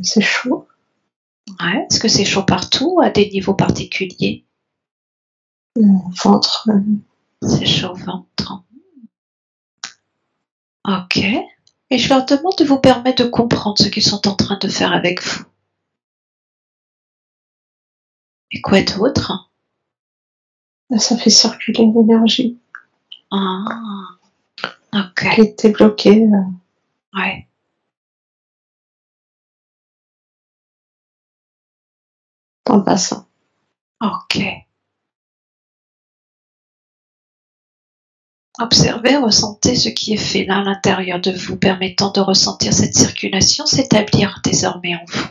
S2: C'est chaud.
S1: Ouais. Est-ce que c'est chaud partout, à des niveaux particuliers?
S2: Le ventre.
S1: C'est chaud au ventre. Ok. Et je leur demande de vous permettre de comprendre ce qu'ils sont en train de faire avec vous. Et quoi d'autre?
S2: Ça fait circuler l'énergie
S1: Ah, ok.
S2: qui était bloquée
S1: Ouais.
S2: dans le bassin.
S1: Ok. Observez, ressentez ce qui est fait là à l'intérieur de vous, permettant de ressentir cette circulation s'établir désormais en vous.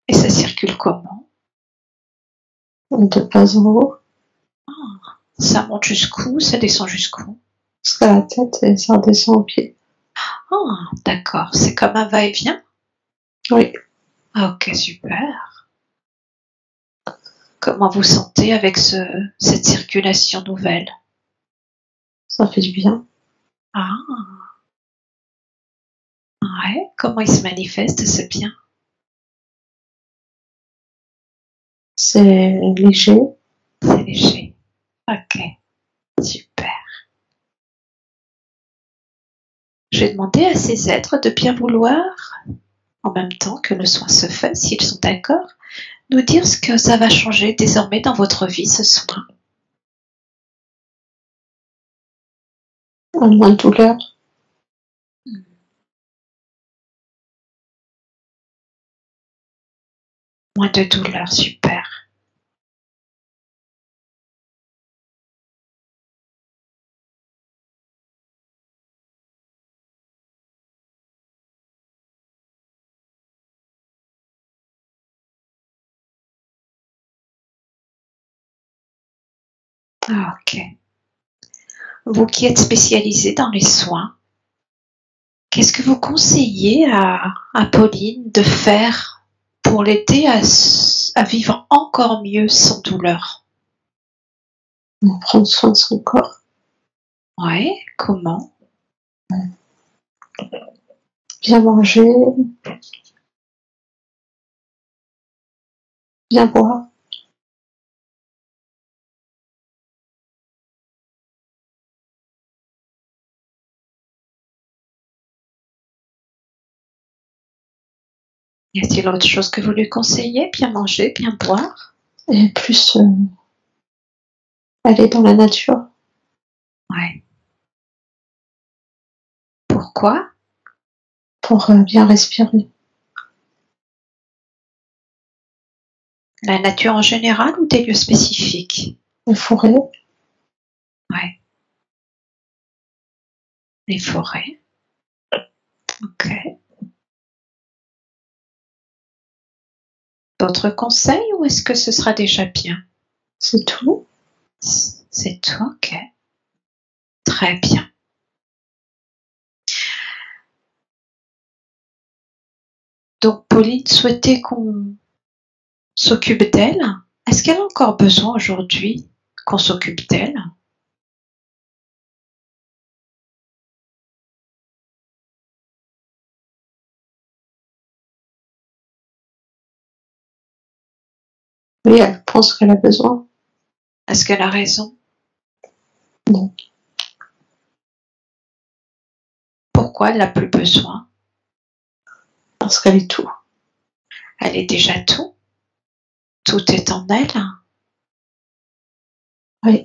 S1: Et ça circule comment?
S2: De bas en haut,
S1: Ça monte jusqu'où? Ça descend jusqu'où?
S2: jusqu'à la tête et ça redescend aux pieds.
S1: Ah, d'accord. C'est comme un va-et-vient?
S2: Oui.
S1: Ah, ok, super. Comment vous sentez avec cette circulation nouvelle?
S2: Ça fait du bien.
S1: Ah, ouais. Comment il se manifeste ce bien?
S2: C'est léger.
S1: C'est léger. Ok, super. Je vais demander à ces êtres de bien vouloir, en même temps que le soin se fait, s'ils sont d'accord, nous dire ce que ça va changer désormais dans votre vie, ce soin.
S2: Moins de douleur.
S1: Moins de douleur, super. Ah, ok. Vous qui êtes spécialisé dans les soins, qu'est-ce que vous conseillez à Pauline de faire pour l'aider à vivre encore mieux sans douleur?
S2: Prendre soin de son corps.
S1: Ouais, comment?
S2: Bien manger, bien boire.
S1: Y a-t-il autre chose que vous lui conseillez? Bien manger, bien boire?
S2: Et plus aller dans la nature.
S1: Ouais. Pourquoi?
S2: Pour bien respirer.
S1: La nature en général ou des lieux spécifiques?
S2: Les forêts.
S1: Ouais. Les forêts. Ok. D'autres conseils ou est-ce que ce sera déjà bien?
S2: C'est tout.
S1: C'est tout, ok. Très bien. Donc Pauline souhaitait qu'on s'occupe d'elle. Est-ce qu'elle a encore besoin aujourd'hui qu'on s'occupe d'elle?
S2: Oui, elle pense qu'elle a besoin.
S1: Est-ce qu'elle a raison?
S2: Non.
S1: Pourquoi elle n'a plus besoin?
S2: Parce qu'elle est tout.
S1: Elle est déjà tout. Tout est en elle.
S2: Oui.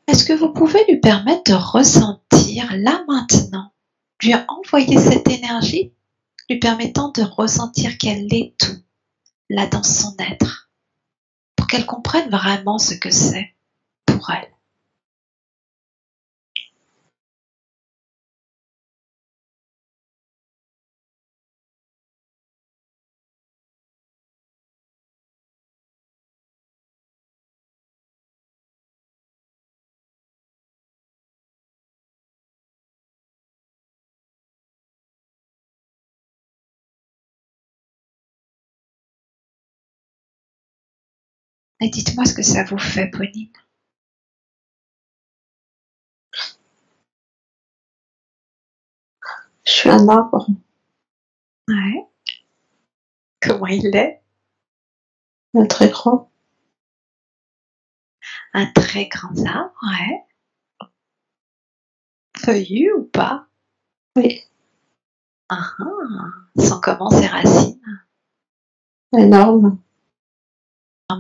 S1: Est-ce que vous pouvez lui permettre de ressentir là maintenant, lui envoyer cette énergie, lui permettant de ressentir qu'elle est tout, là dans son être, pour qu'elle comprenne vraiment ce que c'est pour elle? Et dites-moi ce que ça vous fait, Pauline.
S2: Je suis un arbre.
S1: Ouais. Comment il est?
S2: Un très grand.
S1: Un très grand arbre, ouais. Feuillu ou pas?
S2: Oui.
S1: Ah ah. Sont comment ses racines?
S2: Énorme.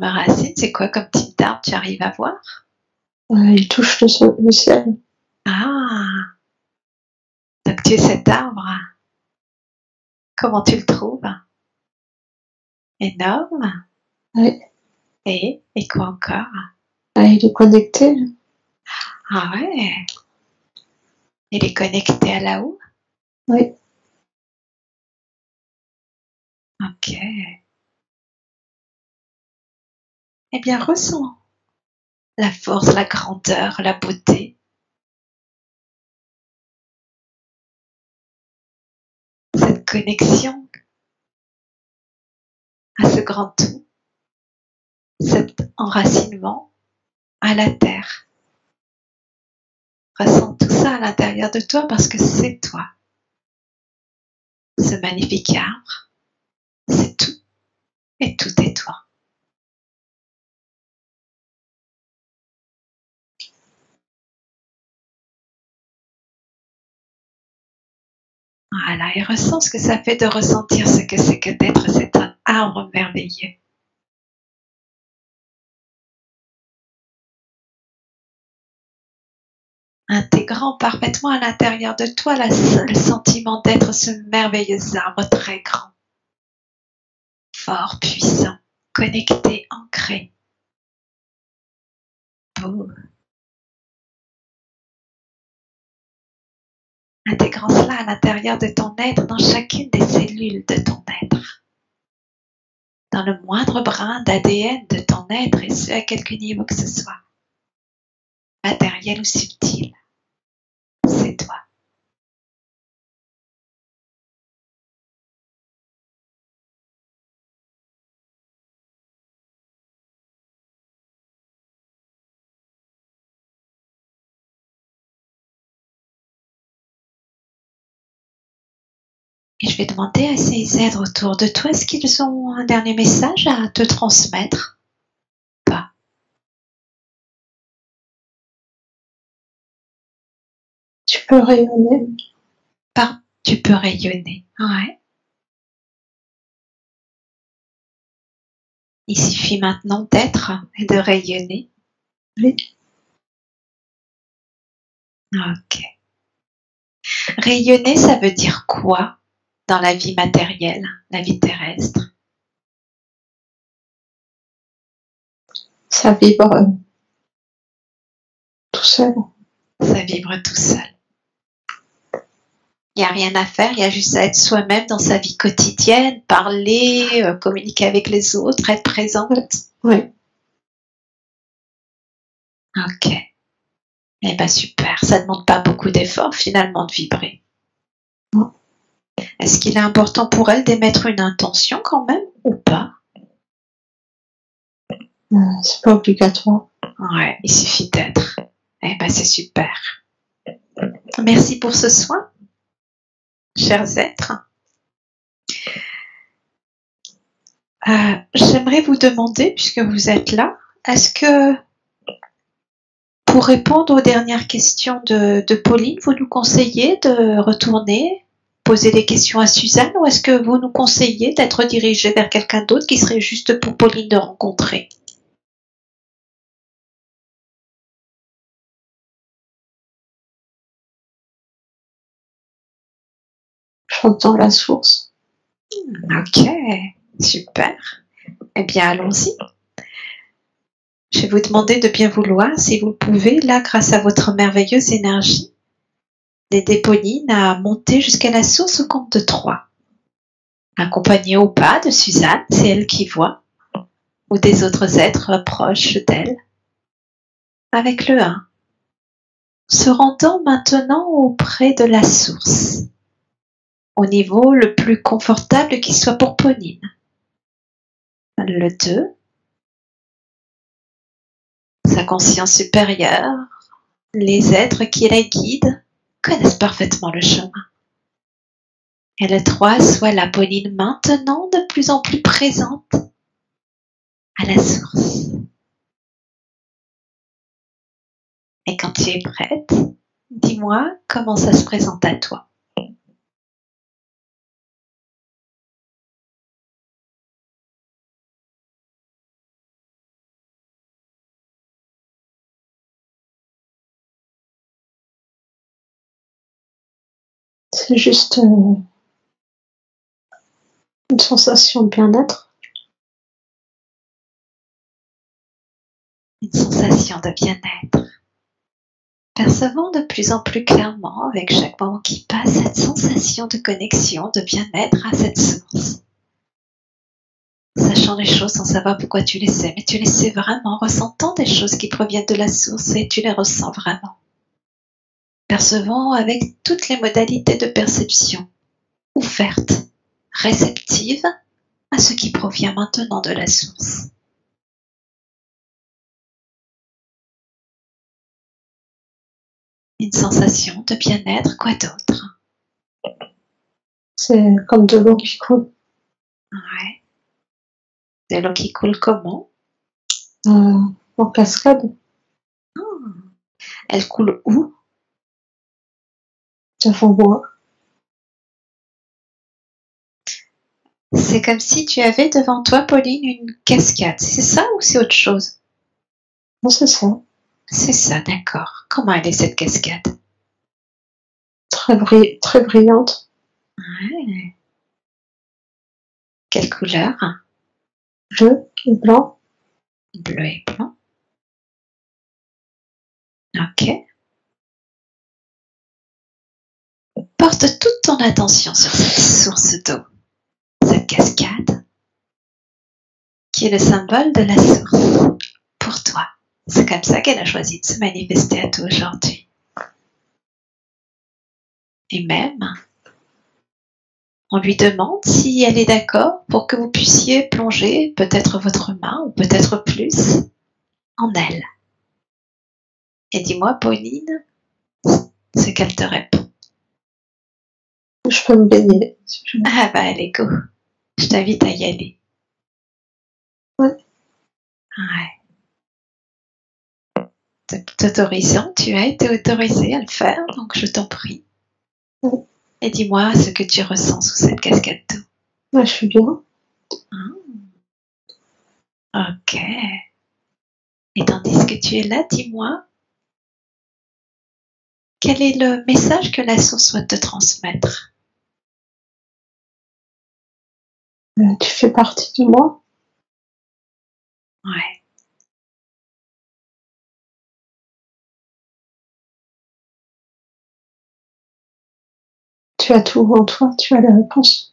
S1: Mes racines, c'est quoi comme type d'arbre tu arrives à voir?
S2: Il touche le ciel.
S1: Ah, donc tu es cet arbre. Comment tu le trouves? Énorme.
S2: Oui.
S1: Et quoi encore?
S2: Il est connecté.
S1: Ah ouais. Il est connecté à là-haut?
S2: Oui.
S1: Ok. Eh bien, ressens la force, la grandeur, la beauté, cette connexion à ce grand tout, cet enracinement à la terre. Ressens tout ça à l'intérieur de toi parce que c'est toi. Ce magnifique arbre, c'est tout et tout est toi. Voilà, et ressens ce que ça fait de ressentir ce que c'est que d'être cet arbre merveilleux. Intégrant parfaitement à l'intérieur de toi le sentiment d'être ce merveilleux arbre très grand, fort, puissant, connecté, ancré, beau. Intégrant cela à l'intérieur de ton être, dans chacune des cellules de ton être, dans le moindre brin d'ADN de ton être, et ce à quelque niveau que ce soit. matériel ou subtil. C'est toi. Et je vais demander à ces êtres autour de toi, est-ce qu'ils ont un dernier message à te transmettre? Pas.
S2: Tu peux rayonner.
S1: Tu peux rayonner. Ouais. Il suffit maintenant d'être et de rayonner.
S2: Oui.
S1: Ok. Rayonner, ça veut dire quoi dans la vie matérielle, la vie terrestre?
S2: Ça vibre tout seul.
S1: Ça vibre tout seul. Il n'y a rien à faire, il y a juste à être soi-même dans sa vie quotidienne, parler, communiquer avec les autres, être présente.
S2: Oui.
S1: Ok. Eh ben super, ça ne demande pas beaucoup d'efforts finalement de vibrer.
S2: Non.
S1: Est-ce qu'il est important pour elle d'émettre une intention quand même ou pas?
S2: C'est pas obligatoire.
S1: Ouais, il suffit d'être. Eh ben c'est super. Merci pour ce soin, chers êtres. J'aimerais vous demander, puisque vous êtes là, est-ce que pour répondre aux dernières questions de Pauline, vous nous conseillez de retourner, poser des questions à Suzanne, ou est-ce que vous nous conseillez d'être dirigé vers quelqu'un d'autre qui serait juste pour Pauline de rencontrer?
S2: J'entends la source.
S1: Ok, super. Eh bien, allons-y. Je vais vous demander de bien vouloir, si vous le pouvez, là, grâce à votre merveilleuse énergie, d'aider Pauline à monter jusqu'à la source au compte de 3. Accompagnée ou pas de Suzanne, c'est elle qui voit, ou des autres êtres proches d'elle. Avec le 1. Se rendant maintenant auprès de la source, au niveau le plus confortable qui soit pour Pauline. Le 2. Sa conscience supérieure, les êtres qui la guident connaissent parfaitement le chemin. Et le 3, soit la Pauline maintenant de plus en plus présente à la source. Et quand tu es prête, dis-moi comment ça se présente à toi.
S2: C'est juste une sensation de bien-être.
S1: Une sensation de bien-être. Percevons de plus en plus clairement, avec chaque moment qui passe, cette sensation de connexion, de bien-être à cette source. Sachant les choses sans savoir pourquoi tu les sais, mais tu les sais vraiment, ressentant des choses qui proviennent de la source et tu les ressens vraiment. Percevons avec toutes les modalités de perception, ouvertes, réceptives à ce qui provient maintenant de la source. Une sensation de bien-être, quoi d'autre?
S2: C'est comme de l'eau qui coule.
S1: Ouais. De l'eau qui coule comment?
S2: En cascade.
S1: Elle coule où?
S2: Devant moi.
S1: C'est comme si tu avais devant toi, Pauline, une cascade. C'est ça ou c'est autre chose?
S2: Non, c'est ça.
S1: C'est ça, d'accord. Comment elle est cette cascade?
S2: Très brillante.
S1: Ouais. Quelle couleur?
S2: Bleu et blanc.
S1: Bleu et blanc. Ok. Porte toute ton attention sur cette source d'eau, cette cascade, qui est le symbole de la source pour toi. C'est comme ça qu'elle a choisi de se manifester à toi aujourd'hui. Et même, on lui demande si elle est d'accord pour que vous puissiez plonger peut-être votre main, ou peut-être plus, en elle. Et dis-moi, Pauline, ce qu'elle te répond.
S2: Je peux me baigner. Si je veux.
S1: Ah bah allez, go. Je t'invite à y aller.
S2: Ouais.
S1: T'autorisant, tu as été autorisée à le faire, donc je t'en prie.
S2: Ouais.
S1: Et dis-moi ce que tu ressens sous cette casquette d'eau.
S2: Ouais, je suis bien.
S1: Ok. Et tandis que tu es là, dis-moi, quel est le message que la source souhaite te transmettre?
S2: Tu fais partie de moi.
S1: Ouais.
S2: Tu as tout en toi, tu as les réponses.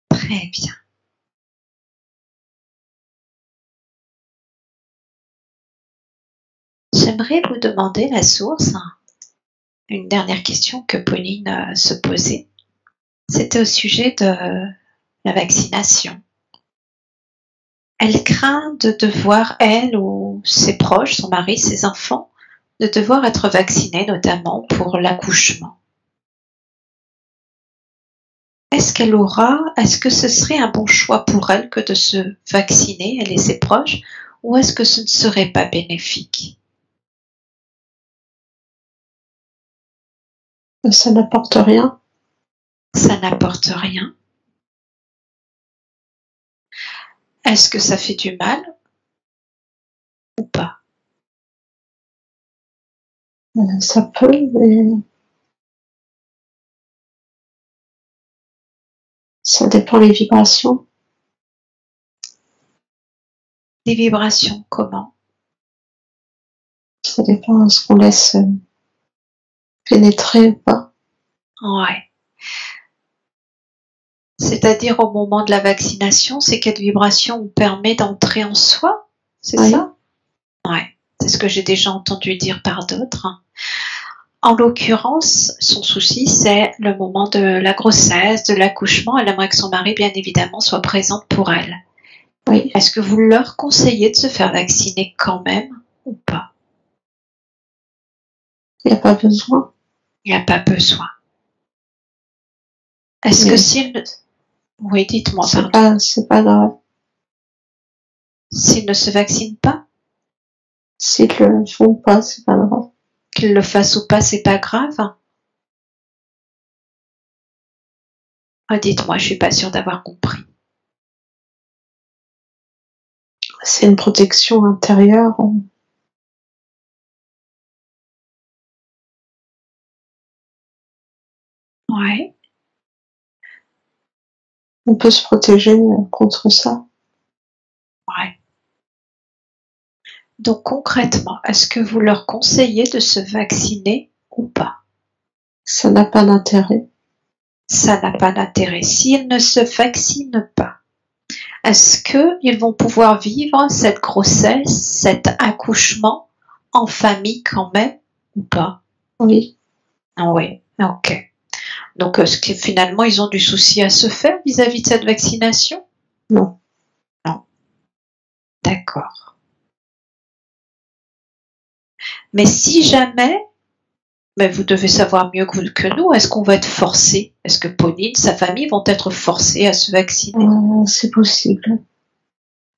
S1: Très bien. J'aimerais vous demander, la source, une dernière question que Pauline se posait. C'était au sujet de la vaccination. Elle craint de devoir, elle ou ses proches, son mari, ses enfants, de devoir être vaccinés, notamment pour l'accouchement. Est-ce que ce serait un bon choix pour elle que de se vacciner, elle et ses proches, ou est-ce que ce ne serait pas bénéfique?
S2: Ça n'apporte rien.
S1: Ça n'apporte rien. Est-ce que ça fait du mal ou pas?
S2: Ça peut, mais ça dépend des vibrations.
S1: Des vibrations, comment?
S2: Ça dépend de ce qu'on laisse pénétrer ou pas.
S1: Ouais. C'est-à-dire au moment de la vaccination, c'est quelle vibration vous permet d'entrer en soi? C'est
S2: Oui.
S1: ça? Ouais. C'est ce que j'ai déjà entendu dire par d'autres. En l'occurrence, son souci, c'est le moment de la grossesse, de l'accouchement. Elle aimerait que son mari, bien évidemment, soit présent pour elle.
S2: Oui.
S1: Est-ce que vous leur conseillez de se faire vacciner quand même ou pas?
S2: Il n'y a pas besoin.
S1: Il n'y a pas besoin. Est-ce que s'il... Oui, dites-moi, pardon.
S2: C'est pas grave.
S1: S'il ne se vaccine pas,
S2: S'ils le font pas, c'est pas grave.
S1: qu'il le fasse ou pas, c'est pas grave. Ah, dites-moi, je suis pas sûre d'avoir compris.
S2: C'est une protection intérieure.
S1: Ouais.
S2: On peut se protéger contre ça.
S1: Ouais. Donc concrètement, est-ce que vous leur conseillez de se vacciner ou pas?
S2: Ça n'a pas d'intérêt.
S1: Ça n'a pas d'intérêt. S'ils ne se vaccinent pas, est-ce qu'ils vont pouvoir vivre cette grossesse, cet accouchement en famille quand même ou pas?
S2: Oui.
S1: Oui, ok. Donc est-ce que finalement ils ont du souci à se faire vis-à-vis de cette vaccination?
S2: Non.
S1: Non. D'accord. Mais si jamais, mais vous devez savoir mieux que nous, est-ce qu'on va être forcé? Est-ce que Pauline, sa famille vont être forcés à se vacciner?
S2: C'est possible.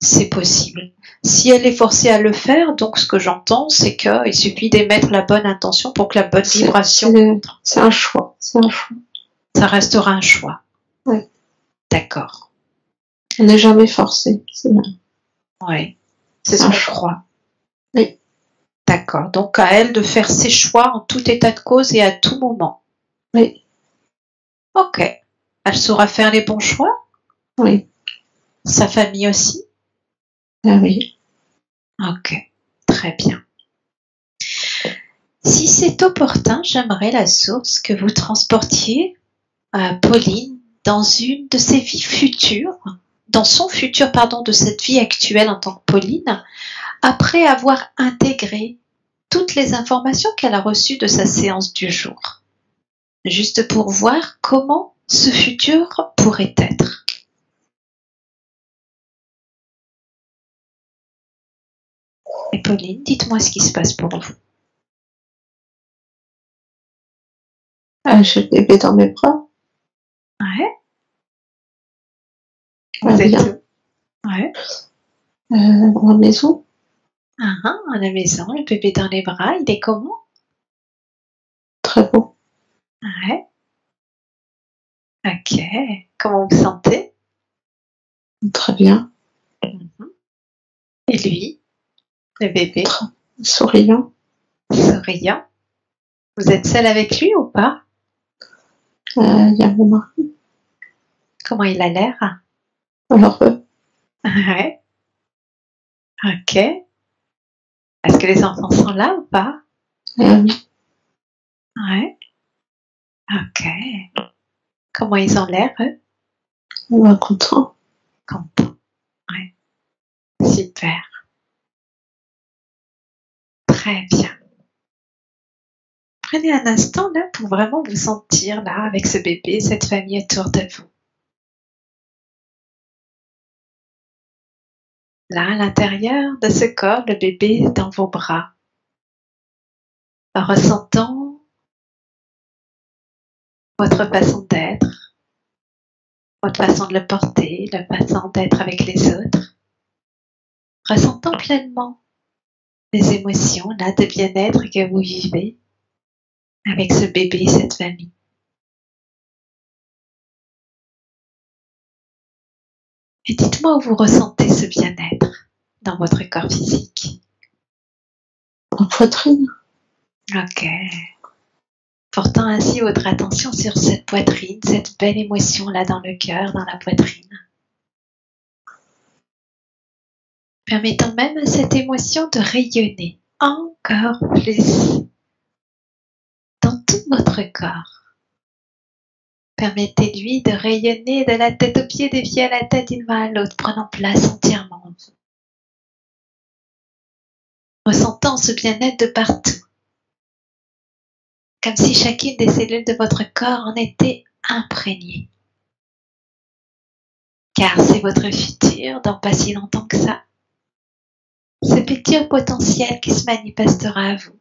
S1: C'est possible. Si elle est forcée à le faire, donc ce que j'entends, c'est qu'il suffit d'émettre la bonne intention pour que la bonne vibration entre.
S2: C'est un choix. C'est un choix.
S1: Ça restera un choix.
S2: Oui.
S1: D'accord.
S2: On n'est jamais forcé. C'est bien.
S1: Oui. C'est ce qu'on croit.
S2: Oui.
S1: D'accord. Donc à elle de faire ses choix en tout état de cause et à tout moment.
S2: Oui.
S1: Ok. Elle saura faire les bons choix?
S2: Oui.
S1: Sa famille aussi?
S2: Ah oui.
S1: Ok. Très bien. Si c'est opportun, j'aimerais la source que vous transportiez Pauline dans une de ses vies futures, dans son futur, pardon, de cette vie actuelle en tant que Pauline, après avoir intégré toutes les informations qu'elle a reçues de sa séance du jour. Juste pour voir comment ce futur pourrait être. Et Pauline, dites-moi ce qui se passe pour vous.
S2: J'ai le bébé dans mes bras.
S1: Ouais.
S2: Pas
S1: Vous êtes
S2: bien.
S1: où? Ouais.
S2: En maison.
S1: À la maison, le bébé dans les bras, il est comment?
S2: Très beau.
S1: Ouais. Ok. Comment vous sentez?
S2: Très bien.
S1: Et lui, le bébé,
S2: Très souriant.
S1: souriant. Vous êtes seule avec lui ou pas?
S2: Il y a mon mari.
S1: Comment il a l'air?
S2: Heureux.
S1: Ouais. Ok. Est-ce que les enfants sont là ou pas?
S2: Oui.
S1: Ouais. Ok. Comment ils ont l'air, eux?
S2: Content.
S1: Contents. Ouais. Super. Très bien. Prenez un instant là pour vraiment vous sentir là avec ce bébé, cette famille autour de vous. Là, à l'intérieur de ce corps, le bébé est dans vos bras, en ressentant votre façon d'être, votre façon de le porter, la façon d'être avec les autres, ressentant pleinement les émotions là de bien-être que vous vivez avec ce bébé et cette famille. Et dites-moi où vous ressentez ce bien-être dans votre corps physique.
S2: En poitrine.
S1: Ok. Portant ainsi votre attention sur cette poitrine, cette belle émotion là dans le cœur, dans la poitrine. Permettant même à cette émotion de rayonner encore plus dans tout votre corps. Permettez-lui de rayonner de la tête aux pieds, des pieds à la tête, d'une main à l'autre, prenant place entièrement en vous. Ressentant ce bien-être de partout. Comme si chacune des cellules de votre corps en était imprégnée. Car c'est votre futur dans pas si longtemps que ça. Ce futur potentiel qui se manifestera à vous.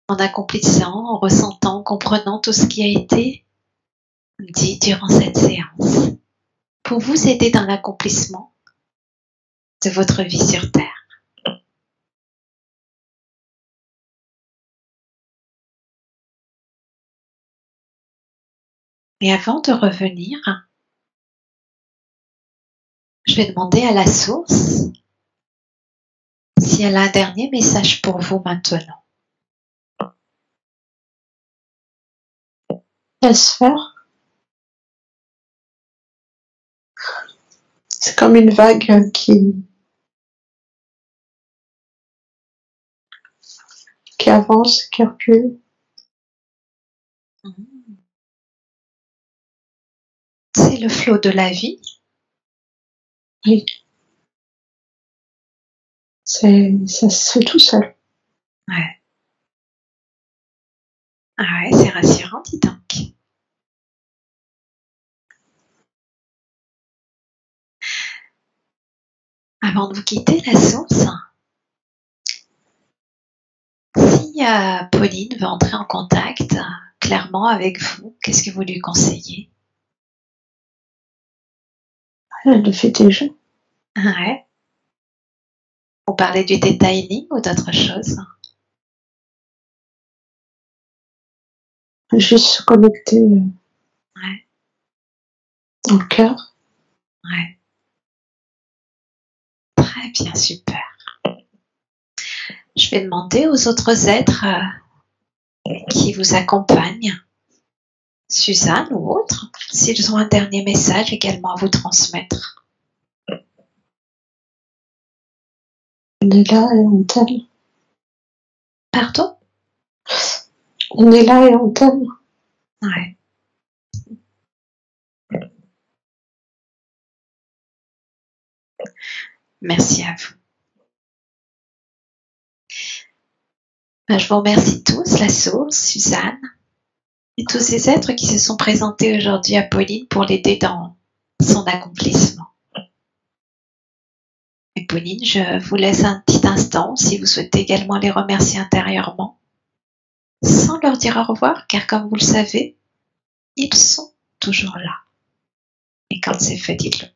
S1: En accomplissant, en ressentant, en comprenant tout ce qui a été dit durant cette séance. Pour vous aider dans l'accomplissement de votre vie sur Terre. Et avant de revenir, je vais demander à la source si elle a un dernier message pour vous maintenant.
S2: Laisse faire. C'est comme une vague qui avance, qui recule.
S1: C'est le flot de la vie.
S2: Oui. Ça se fait tout seul.
S1: Ouais. Ah ouais, c'est rassurant, dis donc. Avant de vous quitter, la source, si Pauline veut entrer en contact clairement avec vous, qu'est-ce que vous lui conseillez?
S2: Elle le fait déjà.
S1: Ouais. Vous parlez du detailing ou d'autre chose?
S2: Juste se connecter.
S1: Ouais.
S2: dans le cœur.
S1: Ouais. Très bien, super. Je vais demander aux autres êtres qui vous accompagnent, Suzanne ou autres, s'ils ont un dernier message également à vous transmettre.
S2: On est là et on t'aime.
S1: Pardon?
S2: On est là et on t'aime.
S1: Ouais. Merci à vous. Je vous remercie tous, la source, Suzanne, et tous ces êtres qui se sont présentés aujourd'hui à Pauline pour l'aider dans son accomplissement. Et Pauline, je vous laisse un petit instant si vous souhaitez également les remercier intérieurement, sans leur dire au revoir, car comme vous le savez, ils sont toujours là. Et quand c'est fait, dites-le.